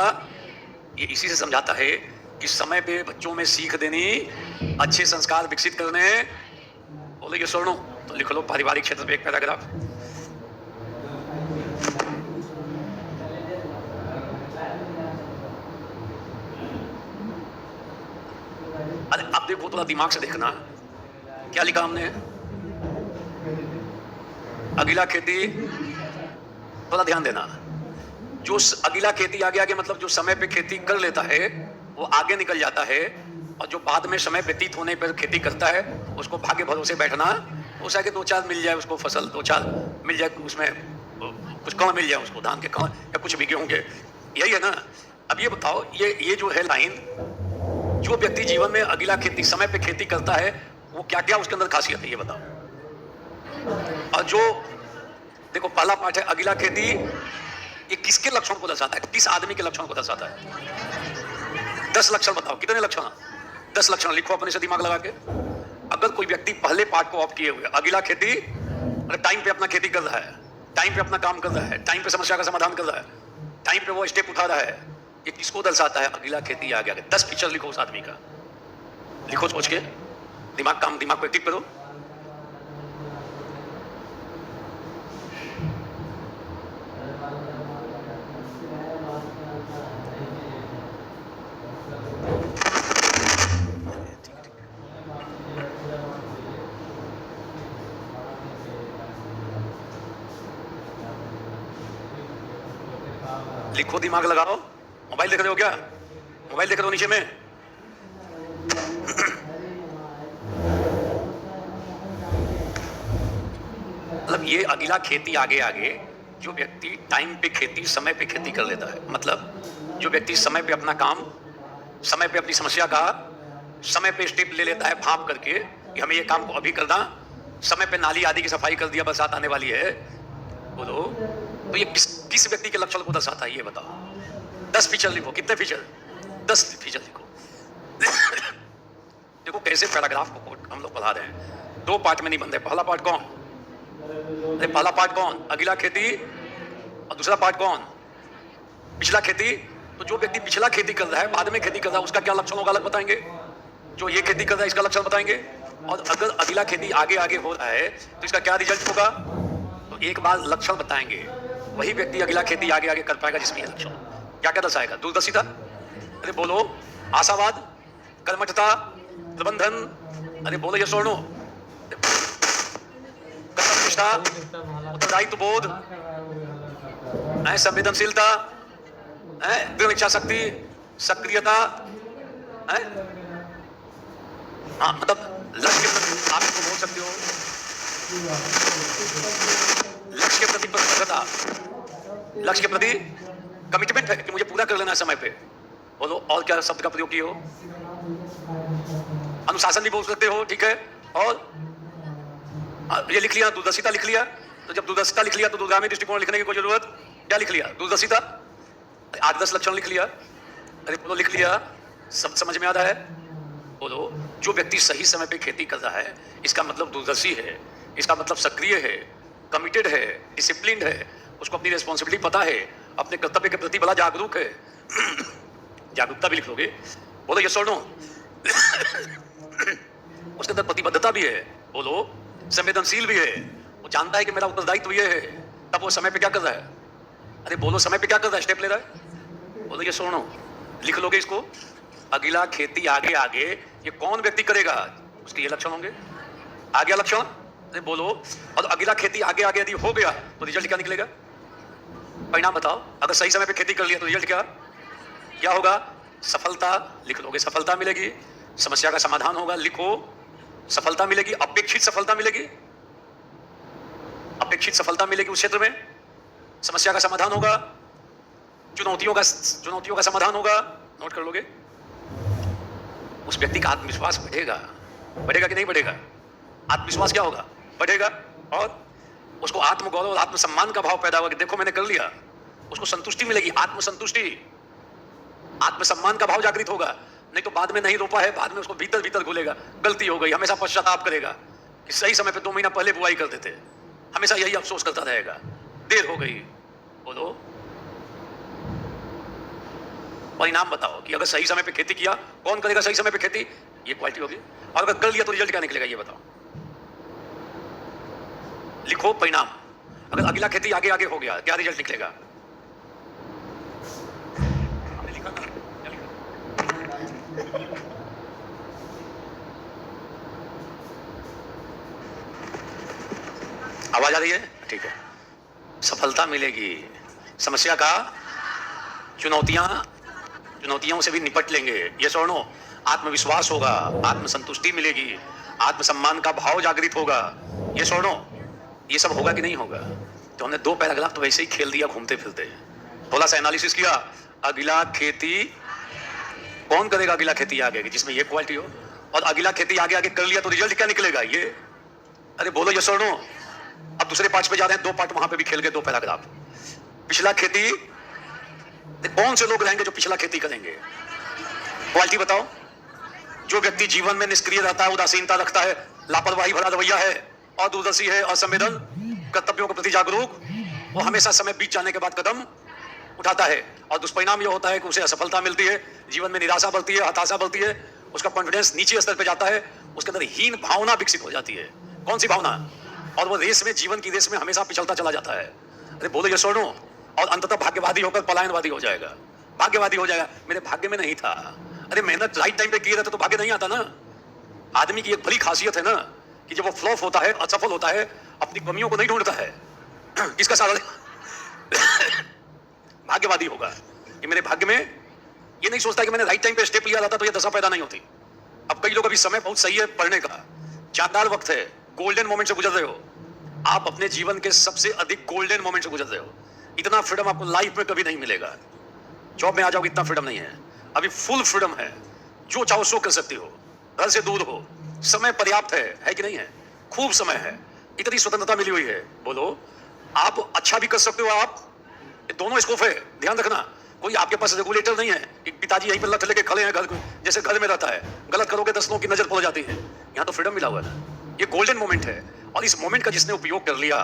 ये इसी से समझाता है कि समय पे बच्चों में सीख देनी, अच्छे संस्कार विकसित करने। बोले ये सुनो तो लिख लो पारिवारिक क्षेत्र पे एक पैराग्राफ। अरे अब देखो, थोड़ा दिमाग से देखना क्या लिखा हमने। अगला खेती, थोड़ा ध्यान देना। जो अगला खेती आगे आगे मतलब जो समय पे खेती कर लेता है वो आगे निकल जाता है, और जो बाद में समय व्यतीत होने पर खेती करता है उसको भाग्य भरोसे बैठना। हो सके 2-4 मिल जाए उसको फसल, 2-4 मिल जाए, उसमें कुछ कण मिल जाए उसको, धान के कण या कुछ भी गेहूं के। यही है ना? अब ये बताओ, ये जो है लाइन, जो व्यक्ति जीवन में अगला खेती समय पे खेती करता है वो क्या क्या उसके अंदर खासियत है ये बताओ। और जो देखो पहला पाठ है अगला खेती, ये किसके लक्षण को दर्शाता है? किस आदमी के लक्षण को दर्शाता है? 10 लक्षण बताओ, कितने लक्षण? 10 लक्षण लिखो अपने से दिमाग लगा के। अगर कोई व्यक्ति पहले पाठ को ऑफ किए हुए अगला खेती, टाइम पे अपना खेती कर रहा है, टाइम पे अपना काम कर रहा है, टाइम पे समस्या का समाधान कर रहा है, टाइम पे वो स्टेप उठा रहा है, ये किसको दर्शाता है? अगला खेती आ गया। 10 फीचर लिखो उस आदमी का, लिखो सोच के, दिमाग को एक्टिव करो। लिखो, दिमाग लगाओ। मोबाइल देख रहे हो क्या? मोबाइल देख रहे हो नीचे में? मतलब ये अगला खेती आगे आगे, जो व्यक्ति टाइम पे खेती, समय पे खेती कर लेता है, मतलब जो व्यक्ति समय पे अपना काम, समय पे अपनी समस्या का, समय पे स्टेप ले लेता है भाप करके कि हमें ये काम को अभी करना, समय पे नाली आदि की सफाई कर दिया, बरसात आने वाली है, बोलो। तो ये किस व्यक्ति के लक्षण को दर्शाता है ये बताओ। 10 फीचर लिखो। कितने फीचर? 10 फीचर लिखो। देखो कैसे पैराग्राफ को हम लोग पढ़ा रहे हैं। 2 पार्ट में नहीं बन रहे। पहला पार्ट कौन? अरे पहला पार्ट कौन? अगला खेती। और दूसरा पार्ट कौन? पिछला खेती। तो जो व्यक्ति पिछला खेती कर रहा है, बाद में खेती कर रहा है, उसका क्या लक्षण होगा अलग बताएंगे। जो ये खेती कर रहा है इसका लक्षण बताएंगे। और अगर अगला खेती आगे आगे हो रहा है तो इसका क्या रिजल्ट होगा। तो एक बार लक्षण बताएंगे, वही व्यक्ति अगला खेती आगे आगे कर पाएगा जिसमें लक्षण। क्या क्या दर्शाएगा? दूरदर्शिता, अरे बोलो, आशावाद, कर्मठता, प्रबंधन, अरे बोलो यशोर्णो, कर्तव्यनिष्ठा, उत्तरदायित्व बोध, संवेदनशीलता, दृढ़ इच्छा शक्ति, सक्रियता, हाँ मतलब लक्ष्य के प्रति आप इसको बोल सकते हो, लक्ष्य के प्रति प्रतिबद्धता, लक्ष्य के प्रति कमिटमेंट है कि मुझे पूरा कर लेना है समय पे। बोलो और क्या शब्द का प्रयोग किए हो? अनुशासन भी बोल सकते हो, ठीक है। और ये लिख लिया, दूरदर्शिता लिख लिया। तो जब दूरदर्शिता लिख लिया तो दूरगामी दृष्टिकोण लिखने की कोई जरूरत क्या? लिख लिया दूरदर्शिता, 8-10 लक्षण लिख लिया। अरे बोलो लिख लिया, सब समझ में आ रहा है। बोलो जो व्यक्ति सही समय पे खेती कर रहा है इसका मतलब दूरदर्शी है, इसका मतलब सक्रिय है, कमिटेड है, डिसिप्लिन्ड है, उसको अपनी रिस्पॉन्सिबिलिटी पता है, अपने कर्तव्य के प्रति बड़ा जागरूक है। जागरूकता भी लिख लोगे। बोलो यस और नो। उसके अंदर प्रतिबद्धता भी है। बोलो संवेदनशील भी है, वो जानता है कि मेरा उत्तरदायित्व ये है, तब वो समय पे क्या कर रहा है। अरे बोलो समय पे क्या कर रहा है, स्टेप ले रहा है। बोलो ये सुनो, लिख लोगे इसको। अगला खेती आगे आगे ये कौन व्यक्ति करेगा, उसके ये लक्षण होंगे। आ गया लक्षण? अरे बोलो। और अगला खेती आगे आगे यदि हो गया तो रिजल्ट क्या निकलेगा? परिणाम बताओ। अगर सही समय पे खेती कर लिया तो रिजल्ट क्या होगा? सफलता लिख लोगे, सफलता मिलेगी। समस्या का समाधान होगा, लिखो, सफलता मिलेगी। अपेक्षित सफलता मिलेगी, अपेक्षित सफलता मिलेगी उस क्षेत्र में। समस्या का समाधान होगा, चुनौतियों का समाधान होगा। नोट कर लोगे। उस व्यक्ति का आत्मविश्वास बढ़ेगा कि नहीं बढ़ेगा? आत्मविश्वास क्या होगा? बढ़ेगा। और उसको आत्मगौरव और आत्मसम्मान का भाव पैदा होगा कि देखो मैंने कर लिया। उसको संतुष्टि मिलेगी, आत्मसंतुष्टि, आत्मसम्मान का भाव जागृत होगा। नहीं तो बाद में नहीं रोपा है, बाद में उसको भीतर भीतर घुलेगा, गलती हो गई, हमेशा पश्चाताप करेगा कि सही समय पे 2 महीना पहले बुआई कर देते। हमेशा यही अफसोस करता रहेगा, देर हो गई। बोलो परिणाम बताओ कि अगर सही समय पे खेती किया, कौन करेगा सही समय पे खेती? ये क्वालिटी होगी। और अगर कर लिया तो रिजल्ट क्या निकलेगा ये बताओ। लिखो परिणाम। अगर अगला खेती आगे आगे हो गया क्या रिजल्ट निकलेगा? हमने लिखा था, क्या लिखा? आवाज आ रही है? ठीक है। सफलता मिलेगी, समस्या का चुनौतियों से भी निपट लेंगे। ये सुनो, आत्मविश्वास होगा, आत्मसंतुष्टि मिलेगी, आत्मसम्मान का भाव जागृत होगा। ये सुनो, ये सब होगा कि नहीं होगा? तो हमने 2 पैराग्राफ तो वैसे ही खेल दिया घूमते फिरते, थोड़ा सा एनालिसिस किया। अगला खेती कौन करेगा? अगला खेती आगे जिसमें ये क्वालिटी हो। और अगला खेती आगे आगे कर लिया तो रिजल्ट क्या निकलेगा? ये। अरे बोलो ये सुनो। अब दूसरे पार्ट पे जा रहे हैं, 2 पार्ट वहां पे भी खेल गए, 2 पैराग्राफ। पिछला खेती, कौन से लोग रहेंगे जो पिछला खेती करेंगे? क्वालिटी बताओ। जो व्यक्ति जीवन में निष्क्रिय रहता है, उदासीनता रखता है, लापरवाही भरा रवैया है, अदूरदर्शी है, असंवेदन, कर्तव्यों के प्रति जागरूक, वो हमेशा समय बीत जाने के बाद कदम उठाता है। और दुष्परिणाम यह होता है कि उसे असफलता मिलती है, जीवन में निराशा बढ़ती है, हताशा बढ़ती है, उसका कॉन्फिडेंस नीचे स्तर पर जाता है, उसके अंदर हीन भावना विकसित हो जाती है। कौन सी भावना? और वो रेस में, जीवन की रेस में हमेशा पिछलता चला जाता है। अरे बोलो ये सुनो। और अंततः भाग्यवादी होकर पलायनवादी हो जाएगा। भाग्यवादी हो जाएगा, मेरे भाग्य में नहीं था। अरे मेहनत राइट टाइम पे किए रहते तो भाग्य नहीं आता ना। आदमी की एक बड़ी खासियत है ना कि जब वो फ्लॉप होता है, असफल होता है, अपनी कमियों को नहीं ढूंढता है। किसका सहारा? भाग्यवादी होगा कि मेरे भाग्य में, ये नहीं सोचता कि मैंने राइट टाइम पे स्टेप लिया रहता तो ये दशा पैदा नहीं होती। अब कई लोग अभी समय बहुत सही है पढ़ने का, शानदार वक्त है, गोल्डन मोमेंट से गुजर रहे हो। आप अपने जीवन के सबसे अधिक गोल्डन मोमेंट से गुजर रहे हो। इतना फ्रीडम आपको लाइफ में कभी नहीं मिलेगा। जॉब में आ जाओगे इतना फ्रीडम नहीं है। अभी फुल फ्रीडम है, जो चाहो सो कर सकते हो, घर से दूर हो, समय पर्याप्त है कि नहीं है? खूब समय है, इतनी स्वतंत्रता मिली हुई है। बोलो आप अच्छा भी कर सकते हो, आप, ये दोनों स्कोप है, ध्यान रखना। कोई आपके पास रेगुलेटर नहीं है कि पिताजी यहीं पर लठ लेके खड़े हैं घर को, जैसे घर में रहता है, गलत करोगे 10 लोगों की नजर पड़ जाती है। यहाँ तो फ्रीडम मिला हुआ है, ये गोल्डन मोमेंट है, और इस मोमेंट का जिसने उपयोग कर लिया,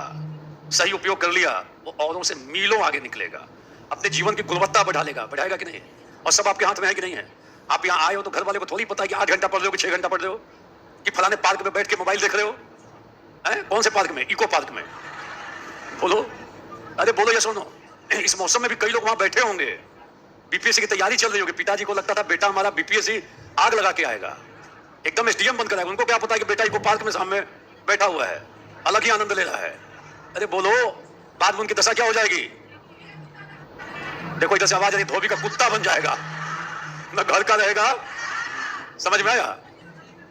सही उपयोग कर लिया, वो औरों से मीलों आगे निकलेगा, अपने जीवन की गुणवत्ता बढ़ा लेगा। बढ़ाएगा कि नहीं? और सब आपके हाथ में है कि नहीं है? आप यहाँ आए हो तो घर वाले को थोड़ी पता है कि 8 घंटा पढ़ रहे हो कि 6 घंटा पढ़ रहे हो, कि फलाने पार्क में बैठ के मोबाइल देख रहे हो। कौन से पार्क में? इको पार्क में। बोलो, अरे बोलो या सुनो। इस मौसम में भी कई लोग वहां बैठे होंगे, बीपीएससी की तैयारी चल रही होगी, पिताजी को लगता था बेटा हमारा बीपीएससी आग लगा के आएगा, एकदम एसडीएम बन कर आएगा। उनको क्या पता है कि बेटा इको पार्क में सामने बैठा हुआ है, अलग ही आनंद ले रहा है। अरे बोलो, बाद में उनकी दशा क्या हो जाएगी? देखो इधर से आवाज आ रही, धोबी का कुत्ता बन जाएगा, न घर का रहेगा। समझ में आया?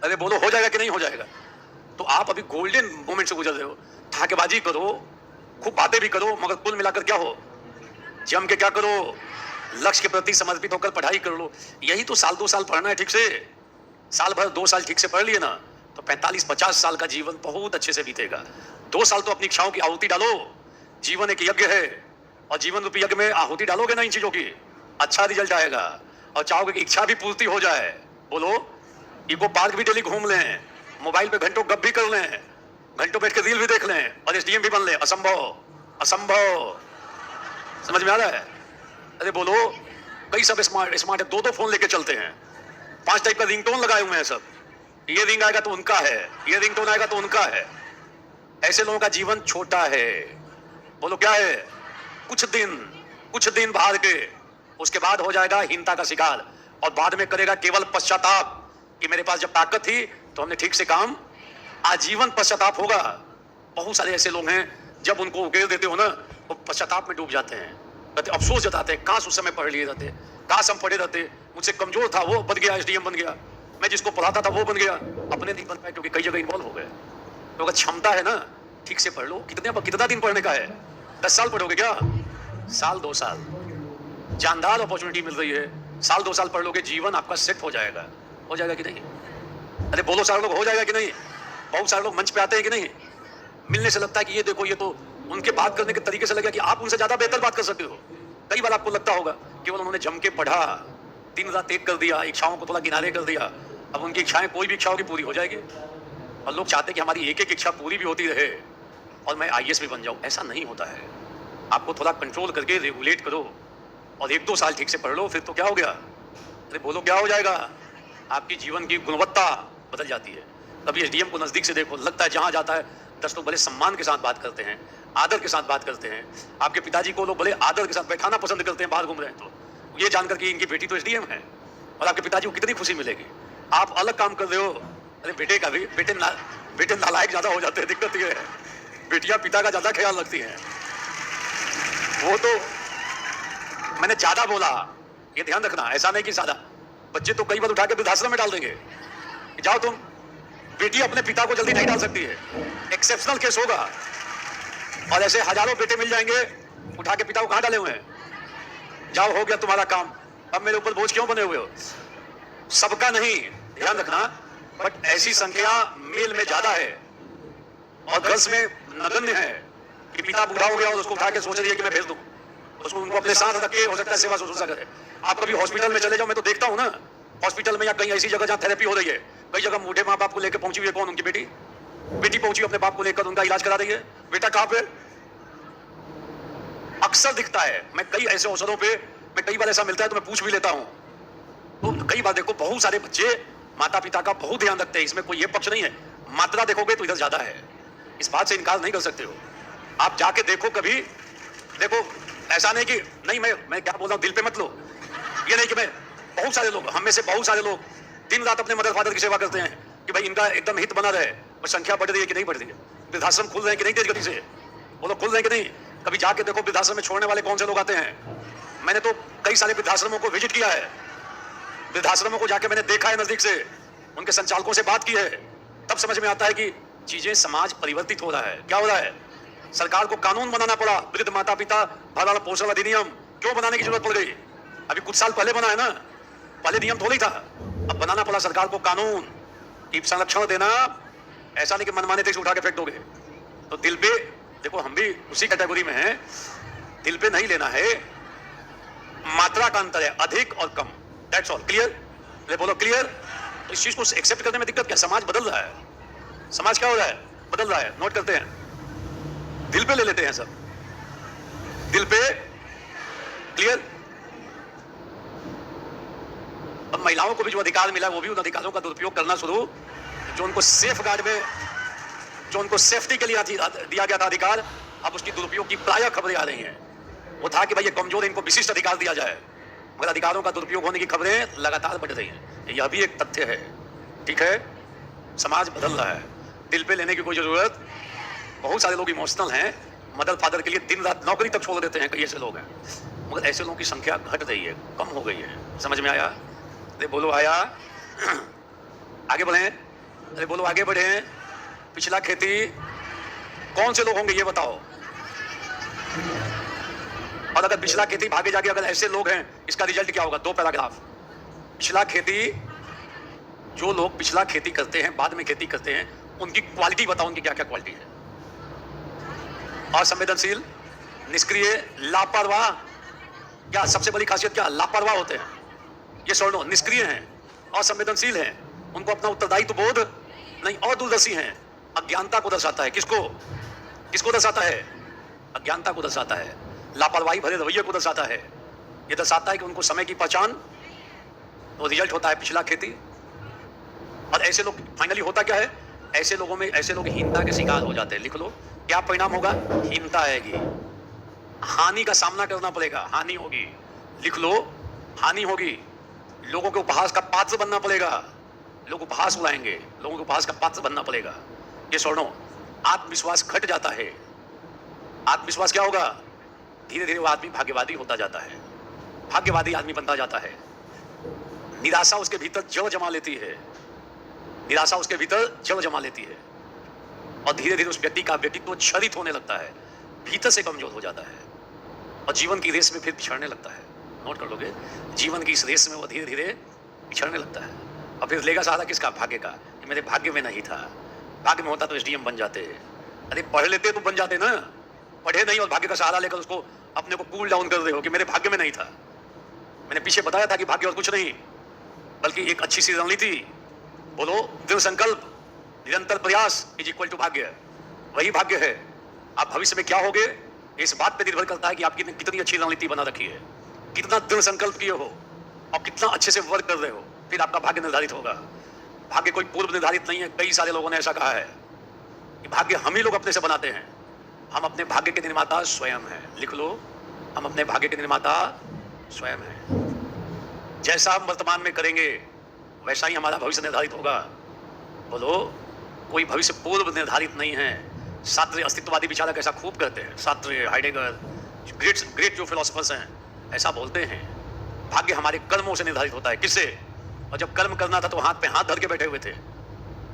अरे बोलो, हो जाएगा कि नहीं हो जाएगा? तो आप अभी गोल्डन मोमेंट से गुजर रहे हो। ठाकेबाजी करो, खूब बातें भी करो, मगर कुल मिलाकर क्या हो? जम के क्या करो? लक्ष्य के प्रति समर्पित होकर पढ़ाई कर लो। यही तो साल 2 साल पढ़ना है ठीक से, साल भर 2 साल ठीक से पढ़ लिए ना, तो 45-50 साल का जीवन बहुत अच्छे से बीतेगा। 2 साल तो अपनी इच्छाओं की आहुति डालो। जीवन एक यज्ञ है, और जीवन रूपी यज्ञ में आहुति डालोगे ना इन चीजों की, अच्छा रिजल्ट आएगा। और चाहोगे कि इच्छा भी पूर्ति हो जाए। बोलो, इको पार्क भी डेली घूम लें, मोबाइल पे घंटों गप भी कर लें, घंटों बैठ के रील भी देख लें, और एसडीएम भी बन ले। असंभव, असंभव। समझ में आ रहा है? अरे बोलो, कई सब स्मार्ट है, 2-2 फोन लेके चलते हैं, 5 टाइप का रिंगटोन लगाए हुए हैं सब। ये रिंग आएगा तो उनका है, ये रिंगटोन आएगा तो उनका है। ऐसे लोगों का जीवन छोटा है। बोलो क्या है? कुछ दिन भाग के, उसके बाद हो जाएगा हीनता का शिकार, और बाद में करेगा केवल पश्चाताप कि मेरे पास जब ताकत थी तो हमने ठीक से काम। आजीवन पश्चाताप होगा। बहुत सारे ऐसे लोग हैं, जब उनको उकेल देते हो ना, वो पश्चाताप में डूब जाते हैं, कहते अफसोस जताते हैं, काश उस समय पढ़ लिए रहते, काश हम पढ़े रहते, मुझसे कमजोर था वो बन गया, एसडीएम बन गया, मैं जिसको पढ़ाता था वो बन गया, अपने नहीं बन पाए क्योंकि कई जगह इन्वॉल्व हो गए। तो अगर क्षमता है ना, ठीक से पढ़ लो। कितना दिन पढ़ने का है? 10 साल पढ़ोगे क्या? साल 2 साल, जानदार अपॉर्चुनिटी मिल रही है, साल 2 साल पढ़ लोगे, जीवन आपका सेट हो जाएगा। हो जाएगा कि नहीं? अरे बोलो, सारे लोग हो जाएगा कि नहीं? बहुत सारे लोग मंच पे आते हैं कि नहीं, मिलने से लगता है कि ये देखो, ये तो उनके बात करने के तरीके से लगा कि आप उनसे ज्यादा बेहतर बात कर सकते हो। कई बार आपको लगता होगा केवल उन्होंने जम के पढ़ा, दिन रात एक कर दिया, इच्छाओं को थोड़ा किनारे कर दिया, अब उनकी इच्छाएं कोई भी इच्छा होगी पूरी हो जाएगी। और लोग चाहते हैं कि हमारी एक एक इच्छा पूरी भी होती रहे और मैं आईएएस भी बन जाऊं। ऐसा नहीं होता है। आपको थोड़ा कंट्रोल करके रेगुलेट करो, और 1-2 साल ठीक से पढ़ लो, फिर तो क्या हो गया? अरे बोलो, क्या हो जाएगा? आपकी जीवन की गुणवत्ता बदल जाती है। कभी एसडीएम को नजदीक से देखो, लगता है जहां जाता है 10 लोग बड़े सम्मान के साथ बात करते हैं, आदर के साथ बात करते हैं। आपके पिताजी को लोग बड़े आदर के साथ बैठाना पसंद करते हैं बाहर घूम रहे हैं तो, ये जानकर कि इनकी बेटी तो एसडीएम है, और आपके पिताजी को कितनी खुशी मिलेगी। आप अलग काम कर रहे हो, अरे बेटे का भी, बेटे नालायक ज्यादा हो जाते हैं। दिक्कत ये है, बेटियां पिता का ज्यादा ख्याल रखती हैं। वो तो मैंने ज्यादा बोला, ये ध्यान रखना, ऐसा नहीं कि सादा। बच्चे तो कई बार उठा के वृद्धाश्रम में डाल देंगे, जाओ तुम। बेटी अपने पिता को जल्दी नहीं डाल सकती है, एक्सेप्शनल केस होगा, और ऐसे हजारों बेटे मिल जाएंगे उठा के पिता को कहां डाले हुए हैं। जाओ, हो गया तुम्हारा काम, अब मेरे ऊपर बोझ क्यों बने हुए हो? सबका नहीं, ध्यान रखना, बट ऐसी संख्या मेल में ज्यादा है और गर्ल्स में नगण्य है कि पिता बूढ़ा हो गया और उसको उठा के सोच रही है कि मैं भेज दूं उसको, उनको अपने साथ रख के, हो सकता है सेवा शुश्रूषा करे। आप कभी हॉस्पिटल में चले जाओ, मैं तो देखता हूं ना, हॉस्पिटल में या कहीं ऐसी जगह जहां थेरेपी हो रही है, कई जगह बूढ़े माँ बाप को लेकर पहुंची हुई है। कौन? उनकी बेटी पहुंची अपने बाप को लेकर, उनका इलाज करा रही है। बेटा कहां पे? अक्सर दिखता है। मैं कई ऐसे अवसरों पे, मैं कई बार ऐसा मिलता है तो मैं पूछ भी लेता हूं। तो कई बार देखो, बहुत सारे बच्चे माता पिता का बहुत ध्यान रखते हैं, इसमें कोई ये पक्ष नहीं है। मात्रा देखोगे तो इधर ज्यादा है, इस बात से इनकार नहीं कर सकते हो। आप जाके देखो, कभी देखो, ऐसा नहीं कि नहीं, मैं क्या बोल रहा हूं, दिल पे मत लो। ये नहीं कि मैं, बहुत सारे लोग, हम में से बहुत सारे लोग दिन रात अपने मदर फादर की सेवा करते हैं कि भाई इनका एकदम हित बना रहे। और संख्या बढ़ रही है कि नहीं बढ़ रही है? वृद्धाश्रम खुल रहे हैं कि नहीं तेज गति से? वो लोग खुल रहे हैं कि नहीं? कभी जाके देखो वृद्धाश्रम में छोड़ने वाले कौन से लोग आते हैं। मैंने तो कई सारे वृद्धाश्रमों को विजिट किया है, वृद्धाश्रमों को जाके मैंने देखा है नजदीक से, उनके संचालकों से बात की है, तब समझ में आता है कि चीजें, समाज परिवर्तित हो रहा है। क्या हो रहा है? सरकार को कानून बनाना पड़ा, वृद्ध माता पिता भरण पोषण अधिनियम। क्यों बनाने की जरूरत पड़ गई? अभी कुछ साल पहले बना है ना, पहले नियम थोड़ी था, अब बनाना पड़ा सरकार को कानून कि संरक्षण देना। ऐसा नहीं कि मनमाने देश उठा के फेंक दोगे। तो दिल पे देखो हम भी उसी कैटेगरी में हैं, दिल पे नहीं लेना है, मात्रा का अंतर है, अधिक और कम, दैट्स ऑल। क्लियर? अरे बोलो क्लियर। तो इस चीज को एक्सेप्ट करने में दिक्कत क्या? समाज बदल रहा है, समाज क्या हो रहा है? बदल रहा है। नोट करते हैं, दिल पे ले लेते हैं सब, दिल पे। क्लियर? अब महिलाओं को भी जो अधिकार मिला वो भी उन अधिकारों का दुरुपयोग करना शुरू, जो उनको सेफ गार्ड में, जो उनको सेफ्टी के लिए दिया गया था अधिकार, अब उसकी दुरुपयोग की प्रायः खबरें आ रही हैं। वो था कि भाई ये कमजोर, इनको विशिष्ट अधिकार दिया जाए, मगर अधिकारों का दुरुपयोग होने की खबरें लगातार बढ़ रही हैं। यह भी एक तथ्य है। ठीक है, समाज बदल रहा है, दिल पे लेने की कोई जरूरत। बहुत सारे लोग इमोशनल हैं, मदर फादर के लिए दिन रात नौकरी तक छोड़ देते हैं, कई ऐसे लोग हैं, मगर ऐसे लोगों की संख्या घट रही है, कम हो गई है। समझ में आया? अरे बोलो आया। आगे बढ़े, अरे बोलो आगे बढ़े। पिछला खेती कौन से लोग होंगे ये बताओ? और अगर पिछला खेती भागे जाके अगर ऐसे लोग हैं, इसका रिजल्ट क्या होगा? 2 पैराग्राफ। पिछला खेती, जो लोग पिछला खेती करते हैं, बाद में खेती करते हैं, उनकी क्वालिटी बताओ, उनकी क्या क्या क्वालिटी है? असंवेदनशील, निष्क्रिय, लापरवाह। क्या सबसे बड़ी खासियत क्या? लापरवाह होते हैं। ये सोनो, निष्क्रिय हैं, असंवेदनशील हैं, उनको अपना उत्तरदायित्व बोध नहीं, और दूरदर्शी हैं। अज्ञानता को दर्शाता है। किसको? किसको दर्शाता है? अज्ञानता को दर्शाता है। लापरवाही भरे रवैये को दर्शाता है। यह दर्शाता है कि उनको समय की पहचान, तो रिजल्ट होता है पिछला खेती। और ऐसे लोग फाइनली होता क्या है? ऐसे लोगों में, ऐसे लोग हीनता के शिकार हो जाते हैं। लिख लो, क्या परिणाम होगा? हीनता आएगी, हानि का सामना करना पड़ेगा, हानि होगी। लिख लो, हानि होगी, लोगों के उपहास का पात्र बनना पड़ेगा, लोग उपहास उड़ाएंगे, लोगों के उपहास का पात्र बनना पड़ेगा। ये सुनो, आत्मविश्वास घट जाता है। आत्मविश्वास क्या होगा? धीरे धीरे वो आदमी भाग्यवादी होता जाता है, भाग्यवादी आदमी बनता जाता है। निराशा उसके भीतर जड़ जमा लेती है, निराशा उसके भीतर जड़ जमा लेती है, और धीरे धीरे उस व्यक्ति का व्यक्तित्व क्षरित होने लगता है, भीतर से कमजोर हो जाता है, और जीवन की रेस में फिर पिछड़ने लगता है। नोट कर लोगे, जीवन की इस रेस में वो धीरे धीरे पिछड़ने लगता है, और फिर लेगा सहारा किसका? भाग्य का, कि मेरे भाग्य में नहीं था, भाग्य में होता तो एसडीएम बन जाते। अरे पढ़ लेते तो बन जाते ना, पढ़े नहीं और भाग्य का सहारा लेकर उसको अपने को कूल डाउन कर रहे हो कि मेरे भाग्य में नहीं था। मैंने पीछे बताया था कि भाग्य और कुछ नहीं, बल्कि एक अच्छी सी रणनीति। बोलो, दृढ़ संकल्प, निरंतर प्रयास इज इक्वल टू भाग्य। वही भाग्य है। आप भविष्य में क्या होगे, इस बात पे निर्भर करता है कि आपकी कितनी अच्छी रणनीति बना रखी है, कितना दृढ़ संकल्प किए हो, और कितना अच्छे से वर्क कर रहे हो, फिर आपका भाग्य निर्धारित होगा। भाग्य कोई पूर्व निर्धारित नहीं है। कई सारे लोगों ने ऐसा कहा है कि भाग्य हम ही लोग अपने से बनाते हैं। हम अपने भाग्य के निर्माता स्वयं हैं। लिख लो, हम अपने भाग्य के निर्माता स्वयं हैं। जैसा हम वर्तमान में करेंगे वैसा ही हमारा भविष्य निर्धारित होगा। बोलो, कोई भविष्य पूर्व निर्धारित नहीं है। सात्रे अस्तित्ववादी विचारक ऐसा खूब कहते हैं, सात्रे, हाइडेगर, ग्रेट जो फिलोसफर्स हैं ऐसा बोलते हैं। भाग्य हमारे कर्मों से निर्धारित होता है। किससे? और जब कर्म करना था तो हाथ पे हाथ धर के बैठे हुए थे,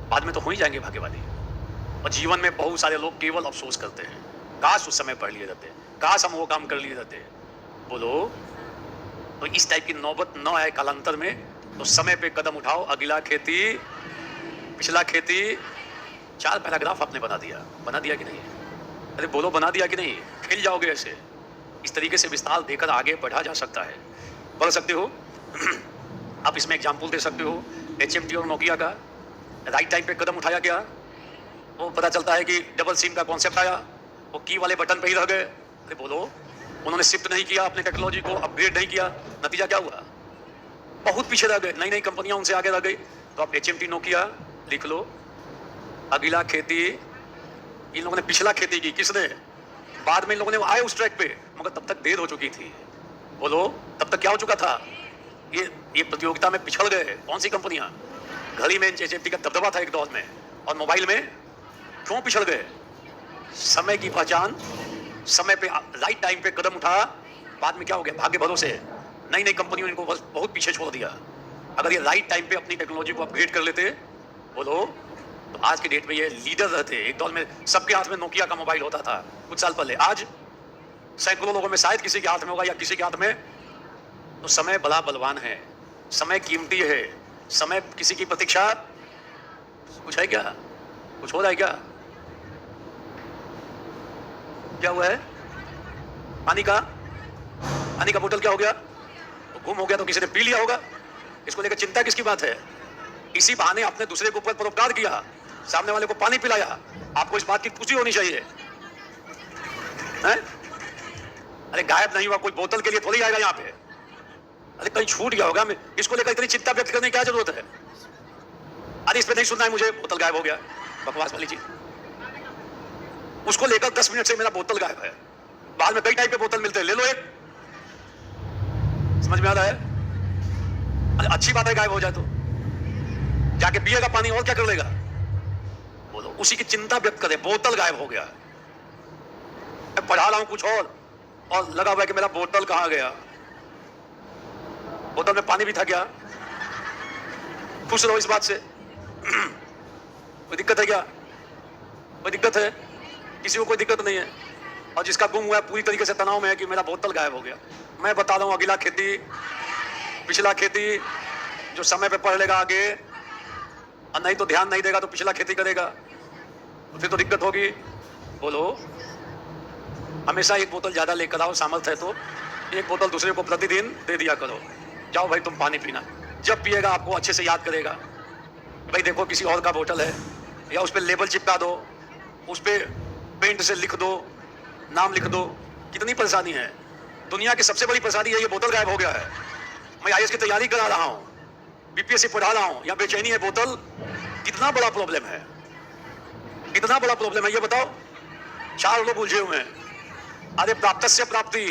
बाद में तो हो ही जाएंगे भाग्यवादी। और जीवन में बहुत सारे लोग केवल अफसोस करते हैं, काश उस समय पढ़ लिए रहते, काश हम वो काम कर लिए रहते। बोलो, तो इस टाइप की नौबत न आए कालांतर में, तो समय पे कदम उठाओ। अगला खेती, पिछला खेती, 4 पैराग्राफ आपने बना दिया कि नहीं? अरे बोलो, बना दिया कि नहीं? खिल जाओगे ऐसे। इस तरीके से विस्तार देकर आगे बढ़ा जा सकता है। पढ़ सकते हो। आप इसमें एग्जाम्पल दे सकते हो HMT और नोकिया का। राइट टाइम पे कदम उठाया गया, वो पता चलता है कि डबल सिम का कॉन्सेप्ट आया, वो की वाले बटन पे ही रह गए। अरे बोलो, उन्होंने शिफ्ट नहीं किया अपने टेक्नोलॉजी को, अपग्रेड नहीं किया, नतीजा क्या हुआ? बहुत पीछे रह गए। नई नई कंपनियां उनसे आगे रह गई। तो आप HMT नोकिया लिख लो। अगला खेती, इन लोगों ने पिछला खेती की, किसने? बाद में इन लोगों ने आए उस ट्रैक पे, मगर तब तक देर हो चुकी थी। बोलो, तब तक क्या हो चुका था? ये प्रतियोगिता में पिछड़ गए। कौन सी कंपनियां? घड़ी में HMT का दबदबा था एक दौर में, और मोबाइल में क्यों पिछड़ गए? समय की पहचान, समय पे राइट टाइम पे कदम उठा, बाद में क्या हो गया? भाग्य भरोसे नई नई कंपनियों ने इनको बस बहुत पीछे छोड़ दिया। अगर ये राइट टाइम पे अपनी टेक्नोलॉजी को अपग्रेड कर लेते, बोलो, तो आज के डेट में ये लीडर रहते। एक दौर में सबके हाथ में नोकिया का मोबाइल होता था कुछ साल पहले, आज सैकड़ों लोगों में शायद किसी के हाथ में होगा या किसी के हाथ में। तो समय बड़ा बलवान है, समय कीमती है, समय किसी की प्रतीक्षा कुछ है क्या? कुछ हो रहा है क्या? क्या हुआ है? पानी का बोतल क्या हो गया? गुम हो गया तो किसी ने पी लिया होगा। इसको लेकर चिंता किसकी बात है? इसी बहाने आपने दूसरे के ऊपर परोपकार किया, सामने वाले को पानी पिलाया, आपको इस बात की खुशी होनी चाहिए है? अरे गायब नहीं हुआ कोई बोतल के लिए थोड़ी आएगा यहाँ पे। अरे कहीं छूट गया होगा, इसको लेकर इतनी चिंता व्यक्त करने की क्या जरूरत है? अरे इस पे नहीं सुनना है मुझे, बोतल गायब हो गया, बकवास वाली चीज। उसको लेकर 10 मिनट से मेरा बोतल गायब है। बाद में कई टाइप के बोतल मिलते हैं, ले लो एक। समझ में आ रहा है? अरे अच्छी बात है गायब हो जाए तो, जाके पिएगा पानी और क्या कर लेगा? बोलो, उसी की चिंता व्यक्त करे। बोतल गायब हो गया, मैं पढ़ा रहा हूं कुछ और लगा हुआ है कि मेरा बोतल कहां गया। बोतल में पानी भी था क्या? खुश रहो इस बात से। कोई दिक्कत है क्या? कोई दिक्कत है? किसी को कोई दिक्कत नहीं है। और जिसका गुम हुआ है पूरी तरीके से तनाव में है कि मेरा बोतल गायब हो गया। मैं बता रहा हूं, अगला खेती, पिछला खेती जो समय पे पढ़ लेगा आगे, और नहीं तो ध्यान नहीं देगा तो पिछला खेती करेगा, तो फिर तो दिक्कत होगी। बोलो, हमेशा एक बोतल ज्यादा लेकर आओ, सामर्थ्य है तो एक बोतल दूसरे को प्रतिदिन दे दिया करो। जाओ भाई तुम पानी पीना। जब पिएगा आपको अच्छे से याद करेगा, भाई देखो किसी और का बोतल है, या उस पर लेबल चिपका दो, उस पर पेंट से लिख दो, नाम लिख दो। कितनी परेशानी है। दुनिया की सबसे बड़ी परेशानी है ये बोतल गायब हो गया है। मैं आईएएस की तैयारी करा रहा हूं, बीपीएससी पढ़ा रहा हूं, या बेचैनी है बोतल। कितना बड़ा प्रॉब्लम है, कितना बड़ा प्रॉब्लम है ये बताओ। 4 लोग उलझे हुए हैं। अरे प्राप्तस्य प्राप्ति,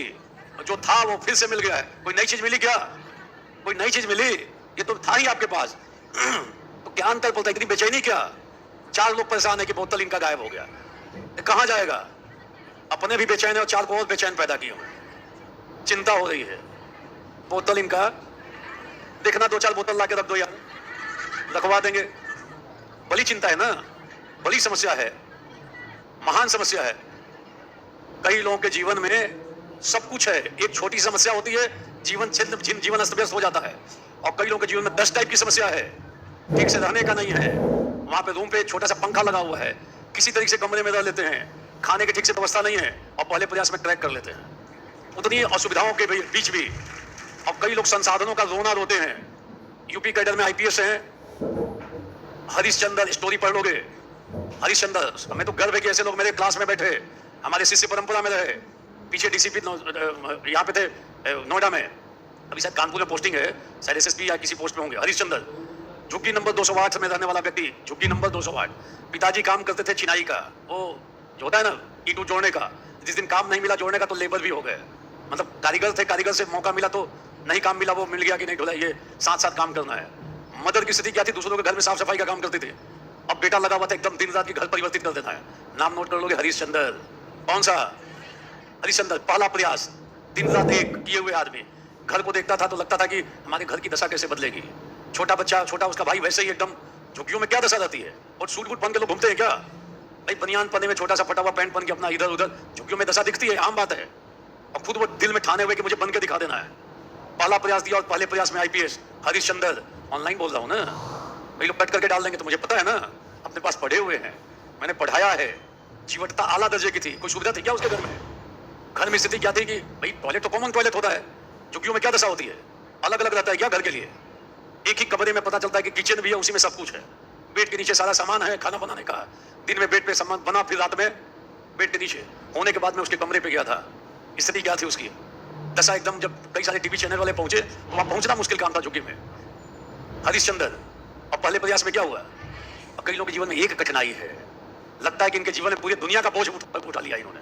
जो था वो फिर से मिल गया है। कोई नई चीज मिली क्या? कोई नई चीज मिली? ये तो था ही आपके पास। तो क्या अंतर पड़ता है? इतनी बेचैनी क्या? 4 लोग परेशान है कि बोतल इनका गायब हो गया। कहां जाएगा? अपने भी बेचैन है और 4 को और बेचैन पैदा किए हुए। चिंता हो रही है, बोतल इनका। देखना 2-4 बोतल लाके रख दो यार, रखवा देंगे। बड़ी चिंता है ना, बड़ी समस्या है, महान समस्या है। कई लोगों के जीवन में सब कुछ है, एक छोटी समस्या होती है, जीवन अस्त व्यस्त हो जाता है। और कई लोगों के जीवन में 10 टाइप की समस्या है। ठीक से रहने का नहीं है, वहां पे रूम पे छोटा सा पंखा लगा हुआ है, किसी तरीके से कमरे में रह लेते हैं, खाने की ठीक से व्यवस्था नहीं है, और पहले प्रयास में क्रैक कर लेते हैं। उतनी असुविधाओं के बीच भी और कई लोग संसाधनों का रोना रोते हैं। यूपी कैडर में आईपीएस हैं, हरिश्चंद्र स्टोरी पढ़ लोगे। हरिश्चंद्र, हमें तो गर्व है कि ऐसे लोग मेरे क्लास में बैठे, हमारे शिष्य परंपरा में रहे। पीछे डीसीपी यहाँ पे थे नोएडा में, अभी शायद कानपुर में पोस्टिंग है, शायद एसएसपी या किसी पोस्ट पे होंगे। हरिश्चंद्र, झुग्गी नंबर 208 में रहने वाला व्यक्ति, झुग्गी नंबर 208। पिताजी काम करते थे चिनाई का, वो जो होता है ना ईंट जोड़ने का। जिस दिन काम नहीं मिला जोड़ने का तो लेबर भी हो गए, मतलब कारीगर थे, कारीगर से मौका मिला तो नहीं काम मिला, वो मिल गया कि नहीं ढोला, ये साथ साथ काम करना है। मदर की स्थिति क्या थी? दूसरों के घर में साफ सफाई का काम करती थी। अब बेटा लगा हुआ था एकदम दिन रात के घर परिवर्तित कर देना है। नाम नोट कर लोगे, हरिश्चंद्र। कौन सा हरिश्चंद्र? पहला प्रयास, दिन रात एक किए हुए आदमी। घर को देखता था तो लगता था कि हमारे घर की दशा कैसे बदलेगी। छोटा बच्चा, छोटा उसका भाई वैसे ही एकदम। झुग्गियों में क्या दशा रहती है? और सूट बूट पहन के लोग घूमते हैं क्या भाई? बनियान पहने में छोटा सा फटा हुआ पैंट पहन के अपना इधर उधर। झुग्गियों में दशा दिखती है, आम बात है। और खुद वो दिल में ठाने हुए कि मुझे बन के दिखा देना है। पहला प्रयास दिया और पहले प्रयास में आईपीएस। हरिश्चंद्र, ऑनलाइन बोल रहा हूँ ना, भाई लोग कट करके डाल देंगे तो मुझे पता है ना, अपने पास पढ़े हुए हैं, मैंने पढ़ाया है। जीवटता आला दर्जे की थी। कोई सुविधा थी क्या उसके घर में? घर में स्थिति क्या थी कि भाई टॉयलेट तो कॉमन टॉयलेट होता है, झुग्गियों में क्या दशा होती है? अलग अलग रहता है क्या घर के लिए? एक ही कमरे में पता चलता है कि किचन भी है, उसी में सब कुछ है, बेड के नीचे सारा सामान है खाना बनाने का। दिन में बेड पे सामान बना, फिर रात में बेड के नीचे। होने के बाद में उसके कमरे पे गया था, स्थिति क्या थी उसकी? दशा एकदम। जब कई सारे टीवी चैनल वाले पहुंचे तो वहां पहुंचना मुश्किल काम था झुग्गी में। हरिश्चंद्र, और पहले प्रयास में क्या हुआ? और कई लोगों के जीवन में एक कठिनाई है, लगता है कि इनके जीवन में पूरी दुनिया का बोझ उठा लिया इन्होंने।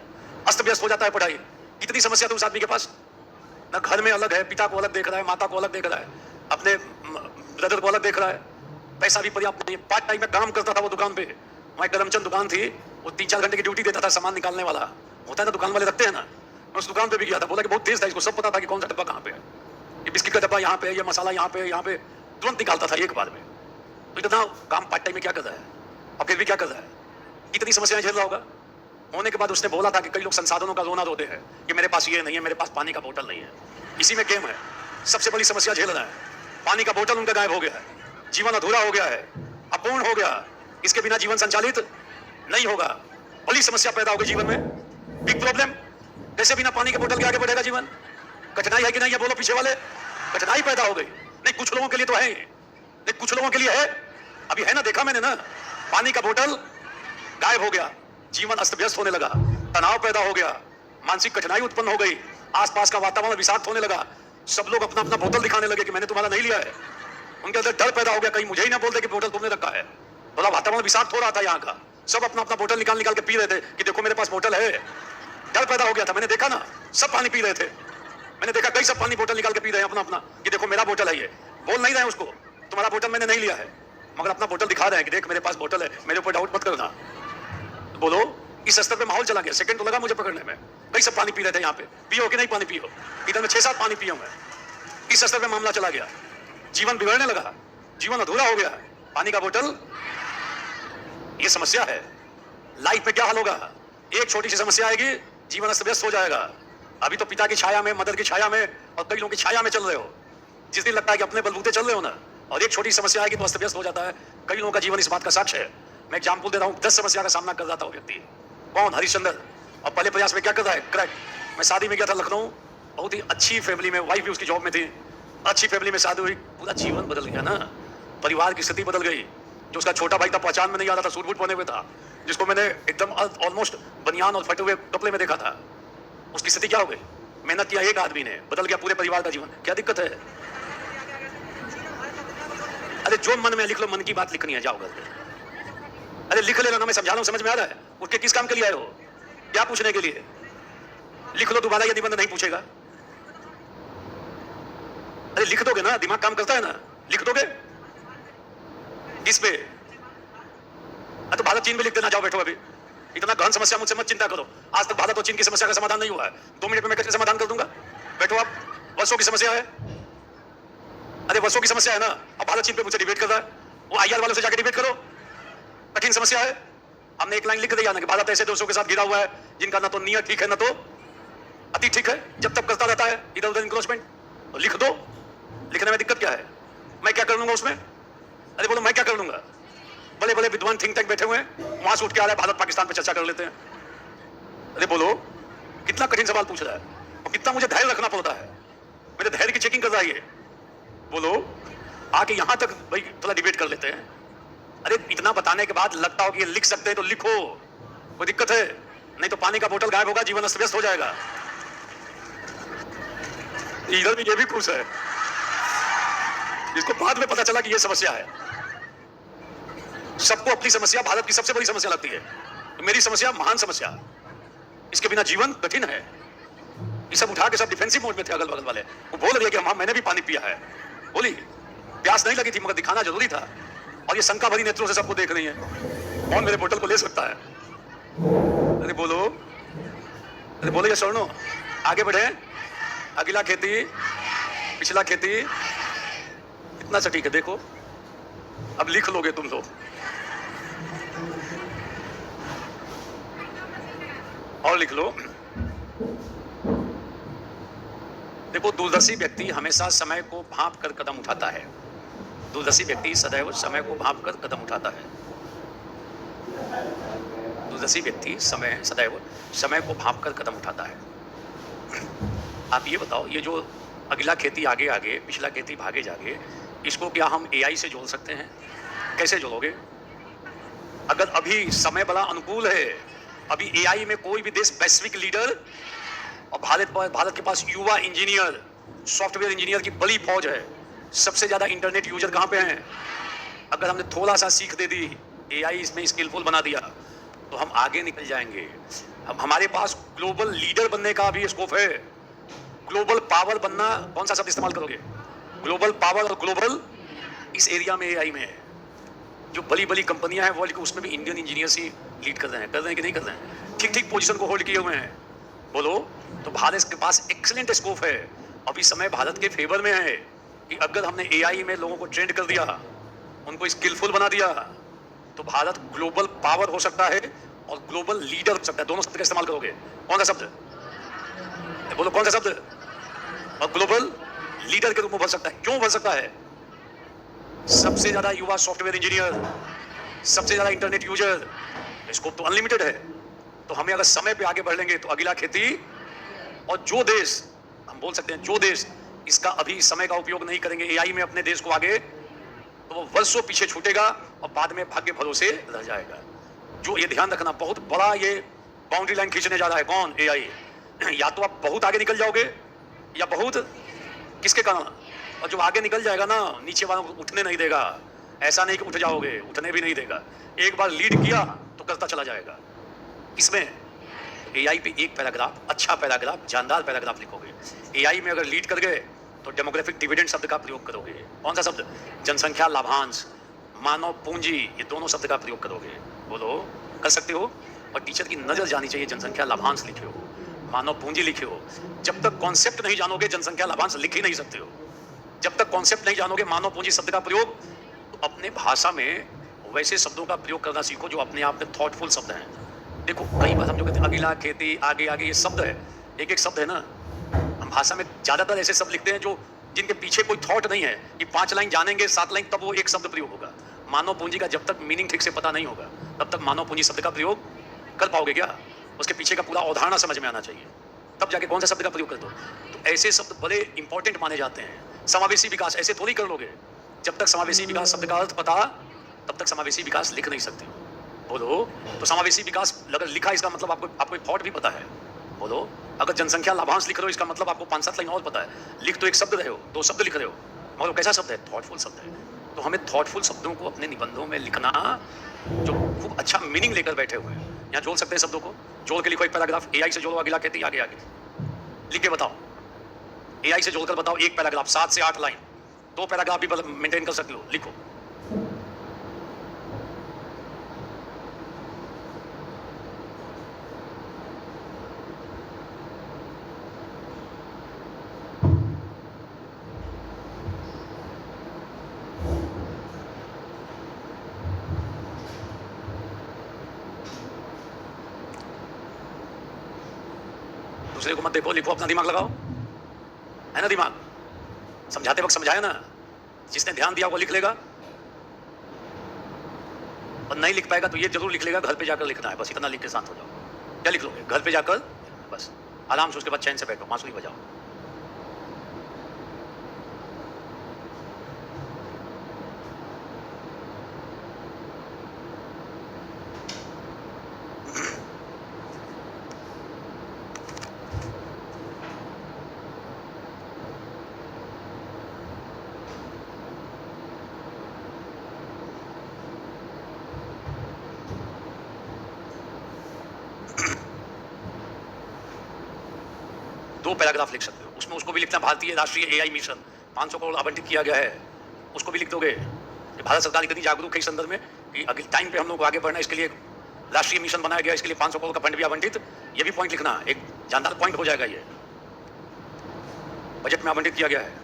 अस्त व्यस्त हो जाता है पढ़ाई। कितनी समस्या थी उस आदमी के पास? ना घर में अलग है, पिता को अलग देख रहा है, माता को अलग देख रहा है, अपने ब्रदर को अलग देख रहा है, पैसा भी पर्याप्त नहीं है। पार्ट टाइम में काम करता था वो दुकान पे, वहाँ करमचंद दुकान थी, वो 3-4 घंटे की ड्यूटी देता था, सामान निकालने वाला होता है ना, दुकान वाले रखते हैं ना। मैं उस दुकान पे भी गया था, बोला कि बहुत तेज था, इसको सब पता था कि कौन सा डब्बा कहाँ पे है, ये बिस्किट का डब्बा यहाँ पे, ये मसाला यहाँ पे तुरंत निकालता था एक बार में। तो इतना काम पार्ट टाइम में क्या कर रहा है, और फिर भी क्या कर रहा है? कितनी समस्याएं झेल रहा होगा। होने के बाद उसने बोला था कि कई लोग संसाधनों का रोना रोते हैं कि मेरे पास ये नहीं है, मेरे पास पानी का बोतल नहीं है। इसी में गेम है। सबसे बड़ी समस्या झेल रहा है, पानी का बोतल उनका गायब हो गया है, जीवन अधूरा हो गया है, अपूर्ण हो गया। इसके बिना जीवन संचालित नहीं होगा। बड़ी समस्या पैदा होगी जीवन में, बिग प्रॉब्लम। कैसे बिना पानी के बोतल के आगे बढ़ेगा जीवन? कठिनाई है कि नहीं है? बोलो पीछे वाले, कठिनाई पैदा हो गई। नहीं, कुछ लोगों के लिए तो है, नहीं कुछ लोगों के लिए है। अभी है ना, देखा मैंने ना, पानी का बोतल गायब हो गया, जीवन अस्त व्यस्त होने लगा, तनाव पैदा हो गया, मानसिक कठिनाई उत्पन्न हो गई, आसपास का वातावरण विषाक्त होने लगा, सब लोग अपना अपना बोतल दिखाने लगे कि मैंने तुम्हारा नहीं लिया है। उनके अंदर डर पैदा हो गया, कहीं मुझे ही ना बोल दे कि बोतल तुमने रखा है। थोड़ा वातावरण विषाक्त हो रहा था यहाँ का, सब अपना अपना बोतल निकाल निकाल के पी रहे थे कि देखो मेरे पास बोतल है। डर पैदा हो गया था, मैंने देखा ना, सब पानी पी रहे थे। मैंने देखा कई सब पानी बोतल निकाल के पी रहे हैं अपना अपना कि देखो मेरा बोतल है ये। बोल नहीं रहे उसको तुम्हारा बोतल मैंने नहीं लिया है, मगर अपना बोतल दिखा रहे हैं कि देख मेरे पास बोतल है, मेरे ऊपर डाउट मत करना। तो बोलो, इस स्तर पे माहौल चला गया। सेकंड तो लगा मुझे पकड़ने में, कई सब पानी पी रहे थे यहाँ पे, पियो कि नहीं पानी पियो, इधर में 6-7 पानी पियो मैं। इस स्तर पे मामला चला गया, जीवन बिगड़ने लगा, जीवन अधूरा हो गया। पानी का बोतल, ये समस्या है। लाइफ में क्या हल होगा? एक छोटी सी समस्या आएगी, जीवन अस्त व्यस्त हो जाएगा। अभी तो पिता की छाया में, मदर की छाया में और कई लोगों की छाया में चल रहे हो। जिस दिन लगता है कि अपने बलबूते चल रहे हो ना, और एक छोटी समस्या आएगी तो अस्त व्यस्त हो जाता है। कई लोगों का जीवन इस बात का साक्ष्य है। मैं एग्जाम्पल दे रहा हूँ, 10 समस्या का सामना कर रहा था वो व्यक्ति। कौन? हरिश्चंद्र। और पहले प्रयास में क्या कर रहा है? क्रैक। मैं शादी में गया था लखनऊ, बहुत ही अच्छी फैमिली में, वाइफ भी उसकी जॉब में थी, अच्छी फैमिली में शादी हुई, पूरा जीवन बदल गया ना, परिवार की स्थिति बदल गई। जो उसका छोटा भाई था, पहचान में नहीं आता था, सूट बूट पहने हुए था, जिसको मैंने एकदम ऑलमोस्ट बनियान और फटे हुए कपड़े में देखा था, उसकी स्थिति क्या हो गई? मेहनत किया एक आदमी ने, बदल गया पूरे परिवार का जीवन। क्या दिक्कत है? अरे जो मन में लिख लो, मन की बात लिखनी है, जाओ घर पे। अरे लिख लेना ना, मैं समझा रहा हूं, समझ में आ रहा है? उठ के किस काम के लिए आए हो? क्या पूछने के लिए? लिख लो दोबारा, यदि बंदा नहीं पूछेगा। अरे लिख दोगे ना, दिमाग काम करता है ना, लिख दोगे। किस पे? तो भारत चीन में लिख देना, जाओ बैठो। अभी इतना गहन समस्या मुझसे मत चिंता करो। आज तक भारत और चीन की समस्या का समाधान नहीं हुआ है, 2 मिनट में मैं कैसे समाधान कर दूंगा? बैठो आप। वर्षों की समस्या है, अरे वर्षों की समस्या है ना। अब भारत चीन पे मुझसे डिबेट कर रहा है, वो आईआर वालों से जाकर डिबेट करो। कठिन समस्या है। हमने एक लाइन लिख दिया ना कि भारत ऐसे दोषों के साथ घिरा हुआ है जिनका ना तो नियत ठीक है ना तो अति ठीक है, जब तक करता रहता है इधर उधर इंक्रोचमेंट। तो लिख दो। लिखने में दिक्कत क्या है? मैं क्या कर लूंगा उसमें? अरे बोलो, मैं क्या कर लूंगा? बड़े बड़े विद्वान थिंक टैंक बैठे हुए हैं, वहां से उठ के आ रहा है, भारत पाकिस्तान पे चर्चा कर लेते हैं। अरे बोलो, कितना कठिन सवाल पूछ रहा है और कितना मुझे धैर्य रखना पड़ता है। मेरे धैर्य की चेकिंग कर रहा है। बोलो, आके यहां तक भाई थोड़ा डिबेट कर लेते हैं। अरे इतना बताने के बाद लगता हो कि ये लिख सकते हैं तो लिखो, कोई दिक्कत है? नहीं तो पानी का बोतल गायब होगा, जीवन अस्त व्यस्त हो जाएगा। इधर भी ये भी खुश है, इसको बाद में पता चला कि ये समस्या है। सबको अपनी समस्या भारत की सबसे बड़ी समस्या लगती है, मेरी समस्या महान समस्या, इसके बिना जीवन कठिन है। ये सब उठा के सब डिफेंसिव मोड में थे अगल बगल वाले। वो बोल रही है कि हम मैंने भी पानी पिया है। बोली, प्यास नहीं लगी थी मगर दिखाना जरूरी था। और ये शंका भरी नेत्रों से सबको देख रही है, कौन मेरे बोतल को ले सकता है? अरे बोलो, अरे बोलो ये स्वर्णो, आगे बढ़े। अगला खेती, पिछला खेती, इतना सटीक है। देखो अब लिख लोगे तुम लोग, और लिख लो। देखो, दूरदर्शी व्यक्ति हमेशा समय को भांप कर कदम उठाता है। दूरदर्शी व्यक्ति सदैव समय को भांप कर कदम उठाता है। दूरदर्शी व्यक्ति सदैव समय को भांप कर कदम उठाता है। आप ये बताओ, ये जो अगला खेती आगे आगे, पिछला खेती भागे जागे, इसको क्या हम एआई से जोड़ सकते हैं? कैसे जोड़ोगे? अगर अभी समय बड़ा अनुकूल है, अभी एआई में कोई भी देश वैश्विक लीडर, और भारत के पास युवा इंजीनियर, सॉफ्टवेयर इंजीनियर की बड़ी फौज है। सबसे ज्यादा इंटरनेट यूजर कहां पे हैं? अगर हमने थोड़ा सा सीख दे दी, एआई इसमें स्किलफुल बना दिया, तो हम आगे निकल जाएंगे। हमारे पास ग्लोबल लीडर बनने का भी स्कोप है। ग्लोबल पावर बनना, कौन सा शब्द इस्तेमाल करोगे? ग्लोबल पावर और ग्लोबल, इस एरिया में एआई में है। जो बड़ी बड़ी कंपनियां हैं वो, उसमें भी इंडियन इंजीनियर्स ही लीड कर रहे हैं कि नहीं कर रहे हैं? ठीक ठीक पोजीशन को होल्ड किए हुए हैं। बोलो, तो भारत के पास एक्सीलेंट स्कोप है। अभी समय भारत के फेवर में है कि अगर हमने एआई में लोगों को ट्रेंड कर दिया, उनको स्किलफुल बना दिया, तो भारत ग्लोबल पावर हो सकता है और ग्लोबल लीडर हो सकता है। दोनों शब्द का इस्तेमाल करोगे, कौन सा शब्द? बोलो कौन सा शब्द? और ग्लोबल लीडर के रूप में भर सकता है। क्यों भर सकता है? सबसे ज्यादा युवा सॉफ्टवेयर इंजीनियर, सबसे ज्यादा इंटरनेट यूजर, स्कोप तो अनलिमिटेड है। तो हमें अगर समय पे आगे बढ़ लेंगे तो अगला खेती और जो देश, हम बोल सकते हैं जो देश इसका अभी समय का उपयोग नहीं करेंगे एआई में अपने देश को आगे, तो वो वर्षों पीछे छूटेगा और बाद में भाग्य भरोसे रह जाएगा। जो ये ध्यान रखना, बहुत बड़ा ये बाउंड्री लाइन खींचने जा रहा है कौन, एआई। या तो आप बहुत आगे निकल जाओगे या बहुत किसके कारण, और जो आगे निकल जाएगा ना नीचे वालों को उठने नहीं देगा। ऐसा नहीं कि उठ जाओगे, उठने भी नहीं देगा। एक बार लीड किया तो करता चला जाएगा। इसमें एआई पे एक पैराग्राफ, अच्छा पैराग्राफ, जानदार पैराग्राफ लिखोगे। एआई में अगर लीड कर गए तो डेमोग्राफिक डिविडेंड शब्द का प्रयोग करोगे। कौन सा शब्द? जनसंख्या लाभांश, मानव पूंजी, ये दोनों शब्द का प्रयोग करोगे। बोलो, कर सकते हो? और टीचर की नजर जानी चाहिए, जनसंख्या लाभांश लिखे हो, मानव पूंजी लिखे हो। जब तक कॉन्सेप्ट नहीं जानोगे जनसंख्या लाभांश लिख ही नहीं सकते हो। जब तक कॉन्सेप्ट नहीं जानोगे मानव पूंजी शब्द का प्रयोग, तो अपने भाषा में वैसे शब्दों का प्रयोग करना सीखो जो अपने आप में थॉटफुल शब्द हैं। देखो कई बार हम जो कहते हैं अगिला, खेती, आगे आगे, ये शब्द है, एक एक शब्द है ना। हम भाषा में ज्यादातर ऐसे शब्द लिखते हैं जो जिनके पीछे कोई थॉट नहीं है कि 5 लाइन जानेंगे 7 लाइन तब वो एक शब्द प्रयोग होगा। मानव पूंजी का जब तक मीनिंग ठीक से पता नहीं होगा तब तक मानव पूंजी शब्द का प्रयोग कर पाओगे क्या? उसके पीछे का पूरा अवधारणा समझ में आना चाहिए, तब जाके कौन सा शब्द का प्रयोग कर दो। तो ऐसे शब्द बड़े इंपॉर्टेंट माने जाते हैं। समावेशी विकास ऐसे थोड़ी कर लोगे। जब तक समावेशी विकास शब्द का अर्थ पता तब तक समावेशी विकास लिख नहीं सकते हो। बोलो, तो समावेशी विकास अगर लिखा इसका मतलब आपको थॉट भी पता है। बोलो, अगर जनसंख्या लाभांश लिख रहे हो इसका मतलब आपको 5-7 लाइन और पता है। लिख तो एक शब्द रहे हो, 2 शब्द लिख रहे हो, मगर कैसा शब्द है? थॉटफुल शब्द है। तो हमें थॉटफुल शब्दों को अपने निबंधों में लिखना जो खूब अच्छा मीनिंग लेकर बैठे हुए हैं। यहाँ जोड़ सकते हैं शब्दों को, जोड़ के लिखो एक पैराग्राफ। एआई से जोड़ो, अगिला, खेती, आगे आगे लिख के बताओ। एआई से जोड़कर बताओ एक पैराग्राफ, 7 से 8 लाइन, 2 पैराग्राफ भी मेंटेन कर सकते हो, लिखो। दूसरे को मत देखो, लिखो, अपना दिमाग लगाओ, है ना दिमाग? समझाते वक्त समझाया ना, जिसने ध्यान दिया वो लिख लेगा, और नहीं लिख पाएगा तो ये जरूर लिख लेगा घर पे जाकर लिखना है। बस इतना लिख के शांत हो जाओ। क्या लिख लोगे? घर पे जाकर बस आराम से, उसके बाद चैन से बैठो, बांसुरी बजाओ। दो पैराग्राफ लिख सकते हो, उसमें उसको भी लिखना भारतीय राष्ट्रीय एआई मिशन 500 करोड़ आवंटित किया गया है, उसको भी लिख दोगे। भारत सरकार इतनी जागरूक है इस संदर्भ में कि अगले टाइम पे हम लोग को आगे बढ़ना, इसके लिए राष्ट्रीय मिशन बनाया गया, इसके लिए 500 करोड़ का फंड भी आवंटित। ये भी पॉइंट लिखना, एक जानदार पॉइंट हो जाएगा। ये बजट में आवंटित किया गया है।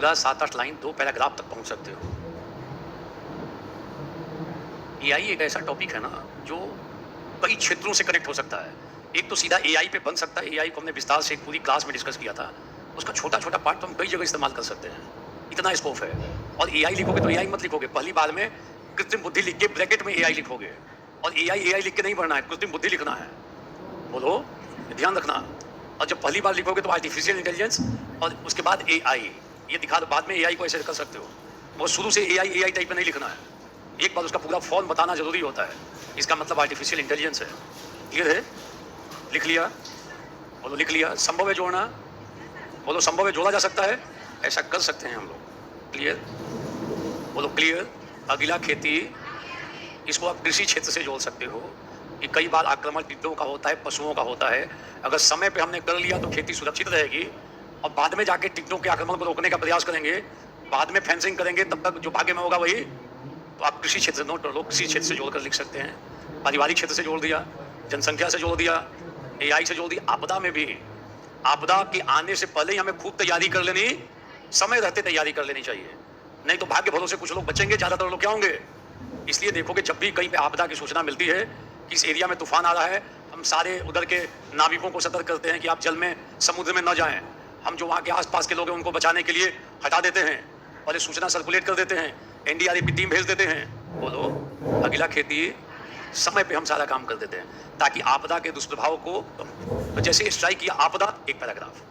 पूरा 7-8 लाइन 2 पैराग्राफ तक पहुंच सकते हो। एआई एक ऐसा टॉपिक है ना जो कई क्षेत्रों से कनेक्ट हो सकता है। एक तो सीधा एआई पे बन सकता है, एआई को हमने विस्तार से एक पूरी क्लास में डिस्कस किया था, उसका छोटा छोटा पार्ट तो हम कई जगह इस्तेमाल कर सकते हैं, इतना स्कोप है। और एआई लिखोगे तो एआई मत लिखोगे, पहली बार में कृत्रिम बुद्धि लिख के ब्रैकेट में एआई लिखोगे, और एआई लिख के नहीं पढ़ना है, कृत्रिम बुद्धि लिखना है। बोलो, ध्यान रखना। और जब पहली बार लिखोगे तो आर्टिफिशियल इंटेलिजेंस और उसके बाद एआई, ये दिखा दो बाद में एआई को ऐसे कर सकते हो। वो शुरू से एआई टाइप में नहीं लिखना है, एक बार उसका पूरा फॉर्म बताना जरूरी होता है। इसका मतलब आर्टिफिशियल इंटेलिजेंस है। क्लियर है? लिख लिया? बोलो लिख लिया। संभव है जोड़ना? बोलो संभव है जोड़ा जा सकता है, ऐसा कर सकते हैं हम लोग। क्लियर? बोलो क्लियर। अगला खेती, इसको आप कृषि क्षेत्र से जोड़ सकते हो कि कई बार आक्रमण टिड्डों का होता है, पशुओं का होता है। अगर समय पे हमने कर लिया तो खेती सुरक्षित रहेगी, और बाद में जाके टिड्डों के आक्रमण को रोकने का प्रयास करेंगे, बाद में फेंसिंग करेंगे, तब तक जो भाग्य में होगा वही। तो आप कृषि क्षेत्र नोट कर लो, कृषि क्षेत्र से जोड़कर लिख सकते हैं। पारिवारिक क्षेत्र से जोड़ दिया, जनसंख्या से जोड़ दिया, एआई से जोड़ दिया। आपदा में भी, आपदा के आने से पहले ही हमें खूब तैयारी कर लेनी, समय रहते तैयारी कर लेनी चाहिए, नहीं तो भाग्य भरोसे कुछ लोग बचेंगे, ज्यादातर लोग क्या होंगे। इसलिए देखोगे जब भी कहीं पे आपदा की सूचना मिलती है कि इस एरिया में तूफान आ रहा है, हम सारे उधर के नाविकों को सतर्क करते हैं कि आप जल में, समुद्र में न जाएं। हम जो वहाँ के आसपास के लोग हैं उनको बचाने के लिए हटा देते हैं और ये सूचना सर्कुलेट कर देते हैं, एनडीआरएफ की टीम भेज देते हैं। बोलो अगला खेती, समय पे हम सारा काम कर देते हैं ताकि आपदा के दुष्प्रभाव को। तो जैसे स्ट्राइक किया आपदा, एक पैराग्राफ,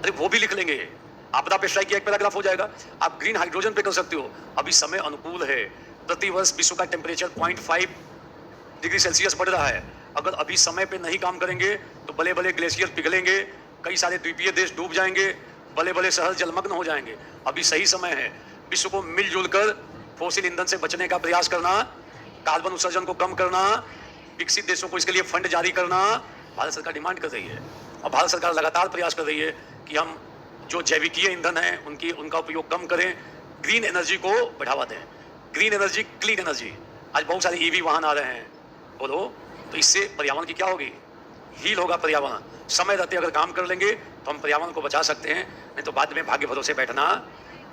अरे वो भी लिख लेंगे। आपदा पे स्ट्राइक किया, एक पैराग्राफ हो जाएगा। आप ग्रीन हाइड्रोजन पे कर सकते हो, अभी समय अनुकूल है, प्रति वर्ष विश्व का टेम्परेचर 0.5 डिग्री सेल्सियस बढ़ रहा है। अगर अभी समय पे नहीं काम करेंगे तो बड़े बड़े ग्लेशियर पिघलेंगे, कई सारे द्वीपीय देश डूब जाएंगे, बड़े बड़े शहर जलमग्न हो जाएंगे। अभी सही समय है विश्व को मिलजुल कर फोसिल ईंधन से बचने का प्रयास करना, कार्बन उत्सर्जन को कम करना, विकसित देशों को इसके लिए फंड जारी करना। भारत सरकार डिमांड कर रही है और भारत सरकार लगातार प्रयास कर रही है कि हम जो जैविकीय ईंधन है उनका उपयोग कम करें, ग्रीन एनर्जी को बढ़ावा दें। Green energy, clean energy. आज बहुत सारे ईवी वाहन आ रहे हैं। बोलो, तो इससे पर्यावरण की क्या होगी, हील होगा पर्यावरण। समय रहते अगर काम कर लेंगे तो हम पर्यावरण को बचा सकते हैं, नहीं तो बाद में भाग्य भरोसे बैठना।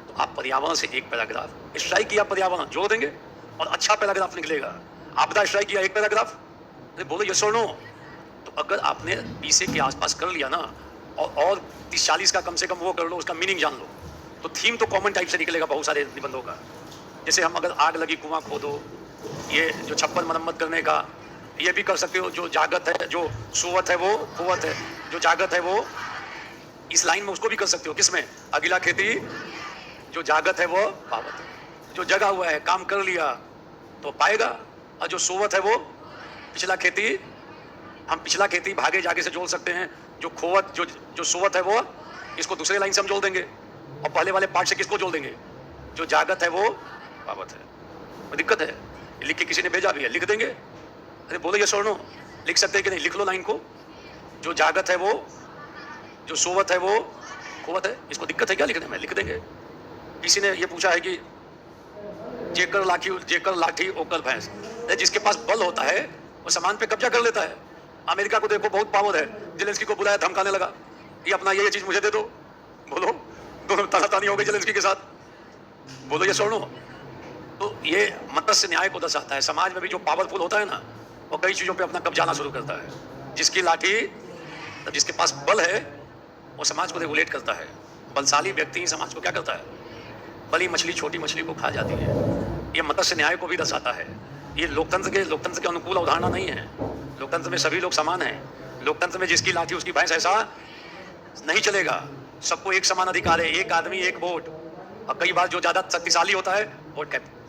तो आप पर्यावरण से एक पैराग्राफ स्ट्राइक किया, पर्यावरण जोड़ देंगे और अच्छा पैराग्राफ निकलेगा। आपदा स्ट्राइक किया, एक पैराग्राफ, बोलो यस और नो। तो अगर आपने 20 के आसपास कर लिया ना, और 30-40 का कम से कम वो कर लो, उसका मीनिंग जान लो, तो थीम तो कॉमन टाइप से निकलेगा बहुत सारे निबंधों का। जैसे हम अगर आग लगी कुआं खोदो, ये जो छप्पर मरम्मत करने का, ये भी कर सकते हो। जो जागत है, जो सुवत है वो कुवत है, जो जागत है वो, इस लाइन में उसको भी कर सकते हो। किसमें? अगला खेती, जो जागत है वो पावत है। जो जगा हुआ है, काम कर लिया तो पाएगा, और जो सोवत है वो पिछला खेती। हम पिछला खेती भागे जागे से जोड़ सकते हैं। जो खोवत, जो सोवत है वो, इसको दूसरे लाइन से हम जोड़ देंगे, और पहले वाले पार्ट से किसको जोड़ देंगे? जो जागत है वो पावत है। कोई दिक्कत है? लिख के किसी ने भेजा भी है, लिख देंगे। अरे बोलो ये सोनो, लिख सकते हैं कि नहीं? लिख लो लाइन को। जो जागत है वो, जो सोवत है वो खोवत है। इसको दिक्कत है क्या लिखने में? लिख देंगे। किसी ने ये पूछा है कि जेकर लाठी ओकर भैंस, जिसके पास बल होता है वो सामान पे कब्जा कर लेता है। अमेरिका को देखो, बहुत पावर है, जेलेंस्की को बुलाया, धमकाने लगा, ये अपना ये चीज मुझे दे दो। बोलो, दोनों तानातानी हो गई जेलेंस्की के साथ। बोलो ये सुनो। तो ये मत्स्य न्याय को दर्शाता है। समाज में भी जो पावरफुल होता है ना, वो कई चीजों पे अपना कब्जाना शुरू करता है। जिसकी लाठी, जिसके पास बल है, वो समाज को रेगुलेट करता है। बलशाली व्यक्ति ही समाज को क्या करता है? बड़ी मछली छोटी मछली को खा जाती है। ये मत्स्य न्याय को भी दर्शाता है। ये लोकतंत्र के अनुकूल अवधारणा नहीं है। लोकतंत्र में सभी लोग समान हैं। लोकतंत्र में जिसकी लाठी उसकी भैंस, ऐसा नहीं चलेगा। सबको एक समान अधिकार है, एक आदमी एक वोट। और कई बार जो ज्यादा शक्तिशाली होता है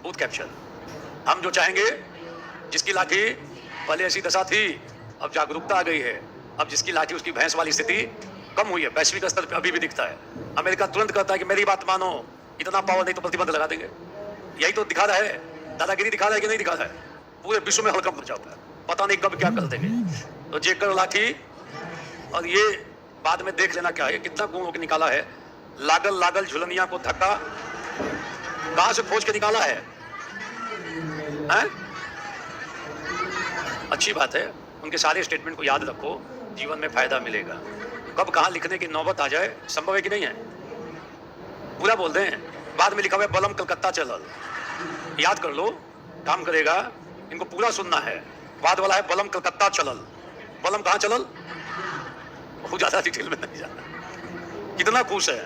बूथ कैप्चर। हम जो चाहेंगे, जिसकी लाठी, पहले ऐसी दशा थी, अब जागरूकता आ गई है। अब जिसकी लाठी उसकी भैंस वाली स्थिति कम हुई है। वैश्विक स्तर पर अभी भी दिखता है। अमेरिका तुरंत कहता है कि मेरी बात मानो, इतना पावर नहीं तो प्रतिबंध लगा देंगे। यही तो दिखा रहा है, दादागिरी दिखा रहा है कि नहीं दिखा रहा है? पूरे विश्व में हड़कंप मचा हुआ है, पता नहीं कब क्या कर देंगे। तो जेकर लाठी, और ये बाद में देख लेना क्या है, कितना गुण होकर निकाला है। लागल लागल झुलनिया को धक्का, कहां से खोज के निकाला है? अच्छी बात है, उनके सारे स्टेटमेंट को याद रखो, जीवन में फायदा मिलेगा। कब कहां लिखने की नौबत आ जाए, संभव है कि नहीं है? पूरा बोल दें। बाद में लिखा हुआ है बलम कलकत्ता चलल, याद कर लो, काम करेगा। इनको पूरा सुनना है। बाद वाला है बलम कलकत्ता चलल, बलम कहाँ चलल, बहुत ज्यादा डिटेल में नहीं जाना। कितना खुश है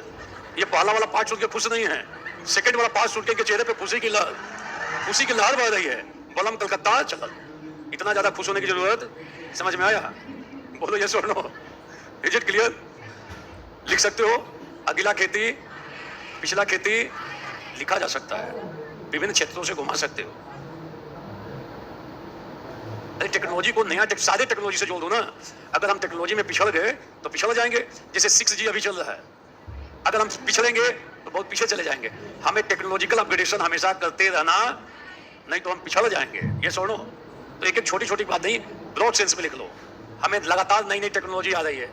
ये, पहला वाला पार्ट सुन के खुश नहीं है, सेकंड वाला पार्ट सुन के चेहरे पे खुशी की लहर बह रही है। बलम कलकत्ता चलल, इतना ज्यादा खुश होने की जरूरत, समझ में आया? बोलो यस और नो, इज इट क्लियर? लिख सकते हो? अगला खेती, पिछला खेती लिखा जा सकता है, विभिन्न क्षेत्रों से घुमा सकते हो। अरे टेक्नोलॉजी को नया सारे टेक्नोलॉजी से जोड़ दो ना। अगर हम टेक्नोलॉजी में पिछड़ गए तो पिछड़ जाएंगे। जैसे 6G अभी चल रहा है, अगर हम पिछड़ेंगे तो बहुत पीछे चले जाएंगे। हमें टेक्नोलॉजिकल अपग्रेडेशन हमेशा करते रहना, नहीं तो हम पिछड़ जाएंगे। ये सुनो, तो एक एक छोटी छोटी बात नहीं, ब्रॉड सेंस में लिख लो। हमें लगातार नई नई टेक्नोलॉजी आ रही है।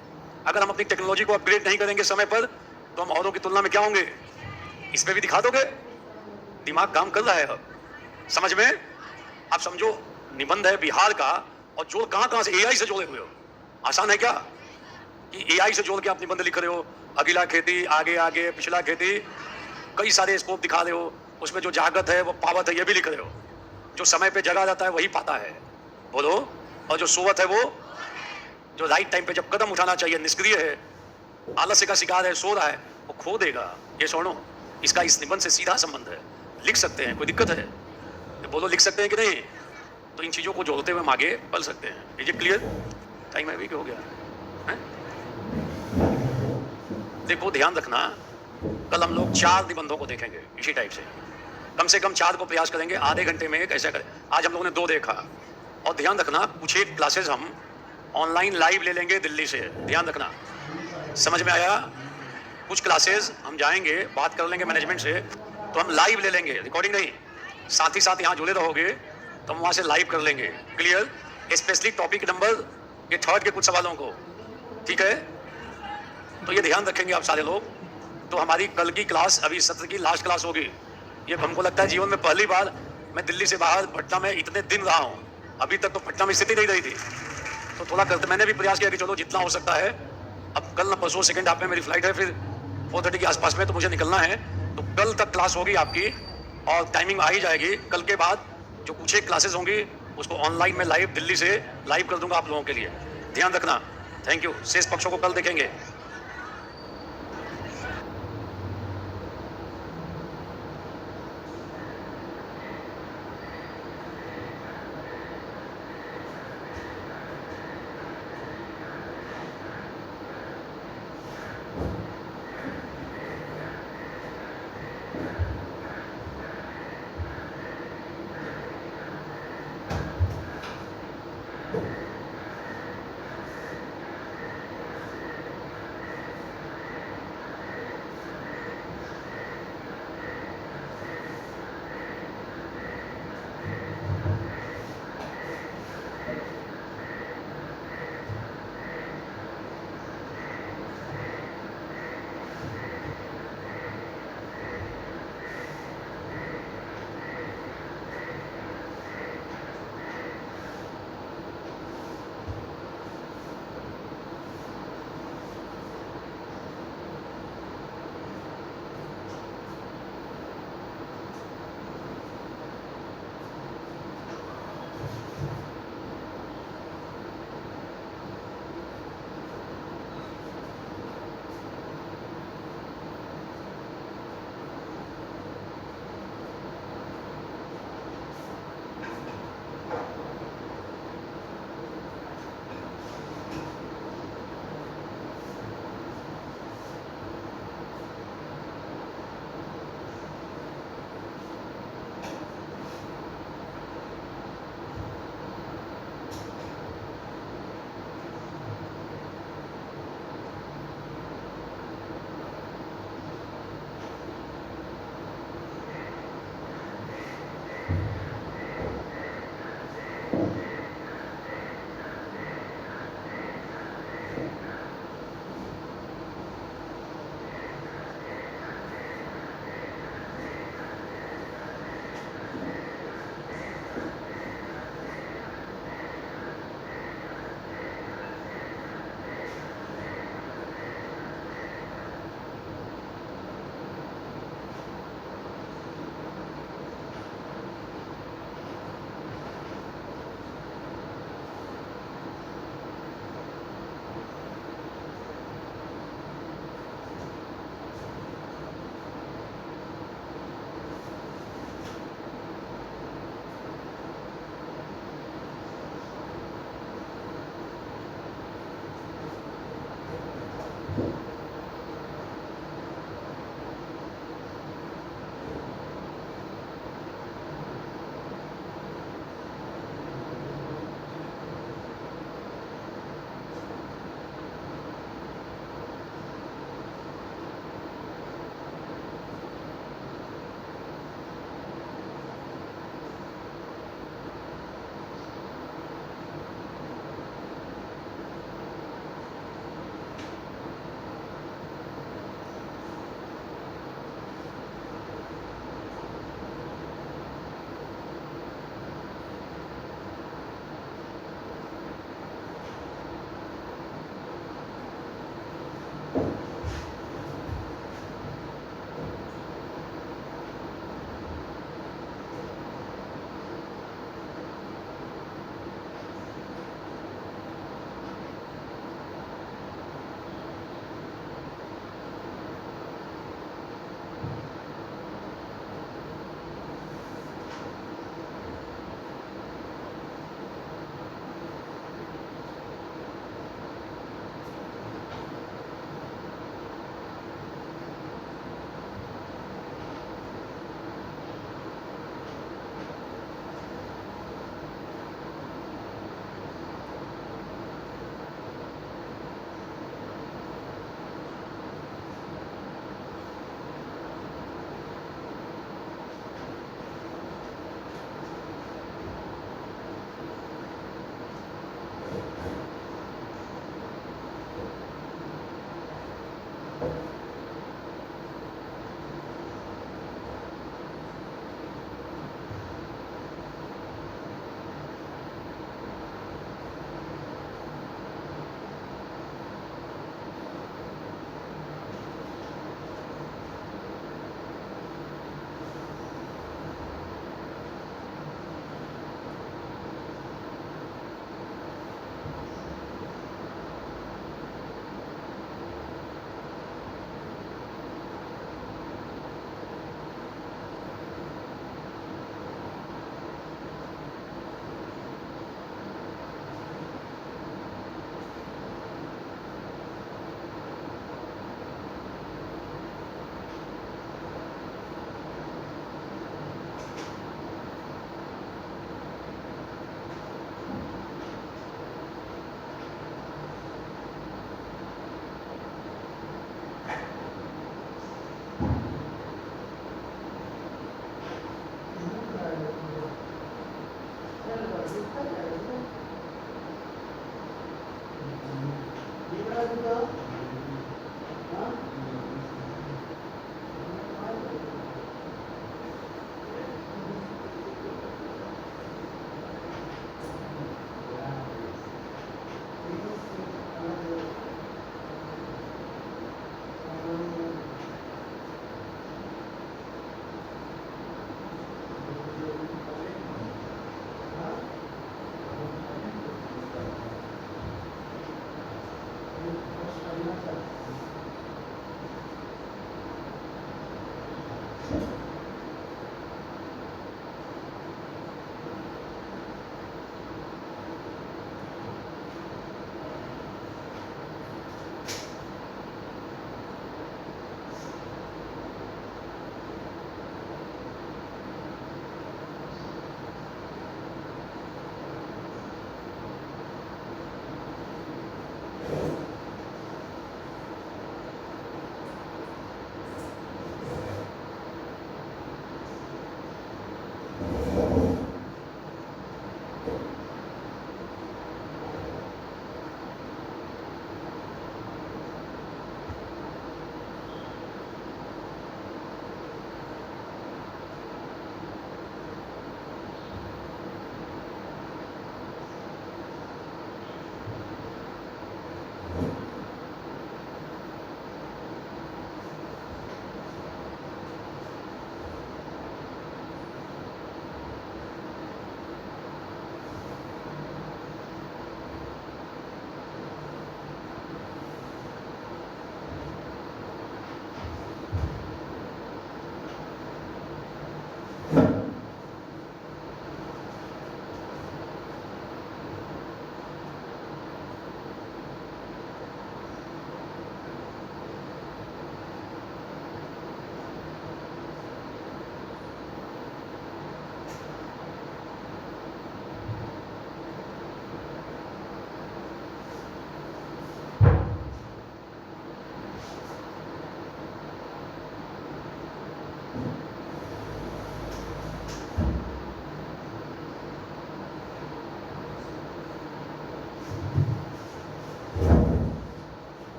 अगर हम अपनी टेक्नोलॉजी को अपग्रेड नहीं करेंगे समय पर, तो हम औरों की तुलना में क्या होंगे? इस पे भी दिखा दोगे? दिमाग काम कर रहा है अब, समझ में? आप समझो निबंध है बिहार का, और जोड़ कहां से एआई से जोड़े हुए हो। आसान है क्या कि एआई से जोड़ के आप निबंध लिख रहे हो? अगला खेती, आगे आगे, पिछला खेती, कई सारे स्कोप दिखा रहे हो। उसमें जो जागत है वो पावत है, ये भी लिख रहे हो। जो समय पे जगा जाता है वही पाता है, बोलो। और जो सोवत है वो, जो राइट टाइम पे जब कदम उठाना चाहिए, निष्क्रिय है, आलस्य का शिकार है, सो रहा है, वो खो देगा। ये सुनो, इसका इस निबंध से सीधा संबंध है। लिख सकते हैं? कोई दिक्कत है? बोलो लिख सकते हैं कि नहीं? तो इन चीजों को जोड़ते हुए हम आगे बढ़ सकते हैं। Is it clear? टाइम अभी हो गया है? देखो ध्यान रखना, कल हम लोग 4 निबंधों को देखेंगे इसी टाइप से कम 4 को प्रयास करेंगे आधे घंटे में कैसे करें। आज हम लोगों ने 2 देखा। और ध्यान रखना, कुछ एक क्लासेस हम ऑनलाइन लाइव ले लेंगे दिल्ली से, ध्यान रखना, समझ में आया? कुछ क्लासेस हम जाएंगे, बात कर लेंगे मैनेजमेंट से, तो हम लाइव ले लेंगे, रिकॉर्डिंग नहीं। साथ ही साथ यहाँ जुड़े रहोगे तो हम वहाँ से लाइव कर लेंगे। क्लियर? स्पेशली टॉपिक नंबर ये 3rd के कुछ सवालों को, ठीक है? तो ये ध्यान रखेंगे आप सारे लोग। तो हमारी कल की क्लास अभी सत्र की लास्ट क्लास होगी। ये हमको लगता है जीवन में पहली बार मैं दिल्ली से बाहर पटना में इतने दिन रहा हूँ। अभी तक तो पटना में स्थिति नहीं रही थी, तो थोड़ा करते मैंने भी प्रयास किया कि चलो जितना हो सकता है। अब कल ना परसों सेकंड हाफ में मेरी फ्लाइट है, फिर 4:30 के आसपास में, तो मुझे निकलना है। तो कल तक क्लास होगी आपकी और टाइमिंग आ ही जाएगी। कल के बाद जो कुछ एक क्लासेस होंगी उसको ऑनलाइन में लाइव दिल्ली से लाइव कर दूंगा आप लोगों के लिए, ध्यान रखना। Thank you. शेष पक्षों को कल देखेंगे।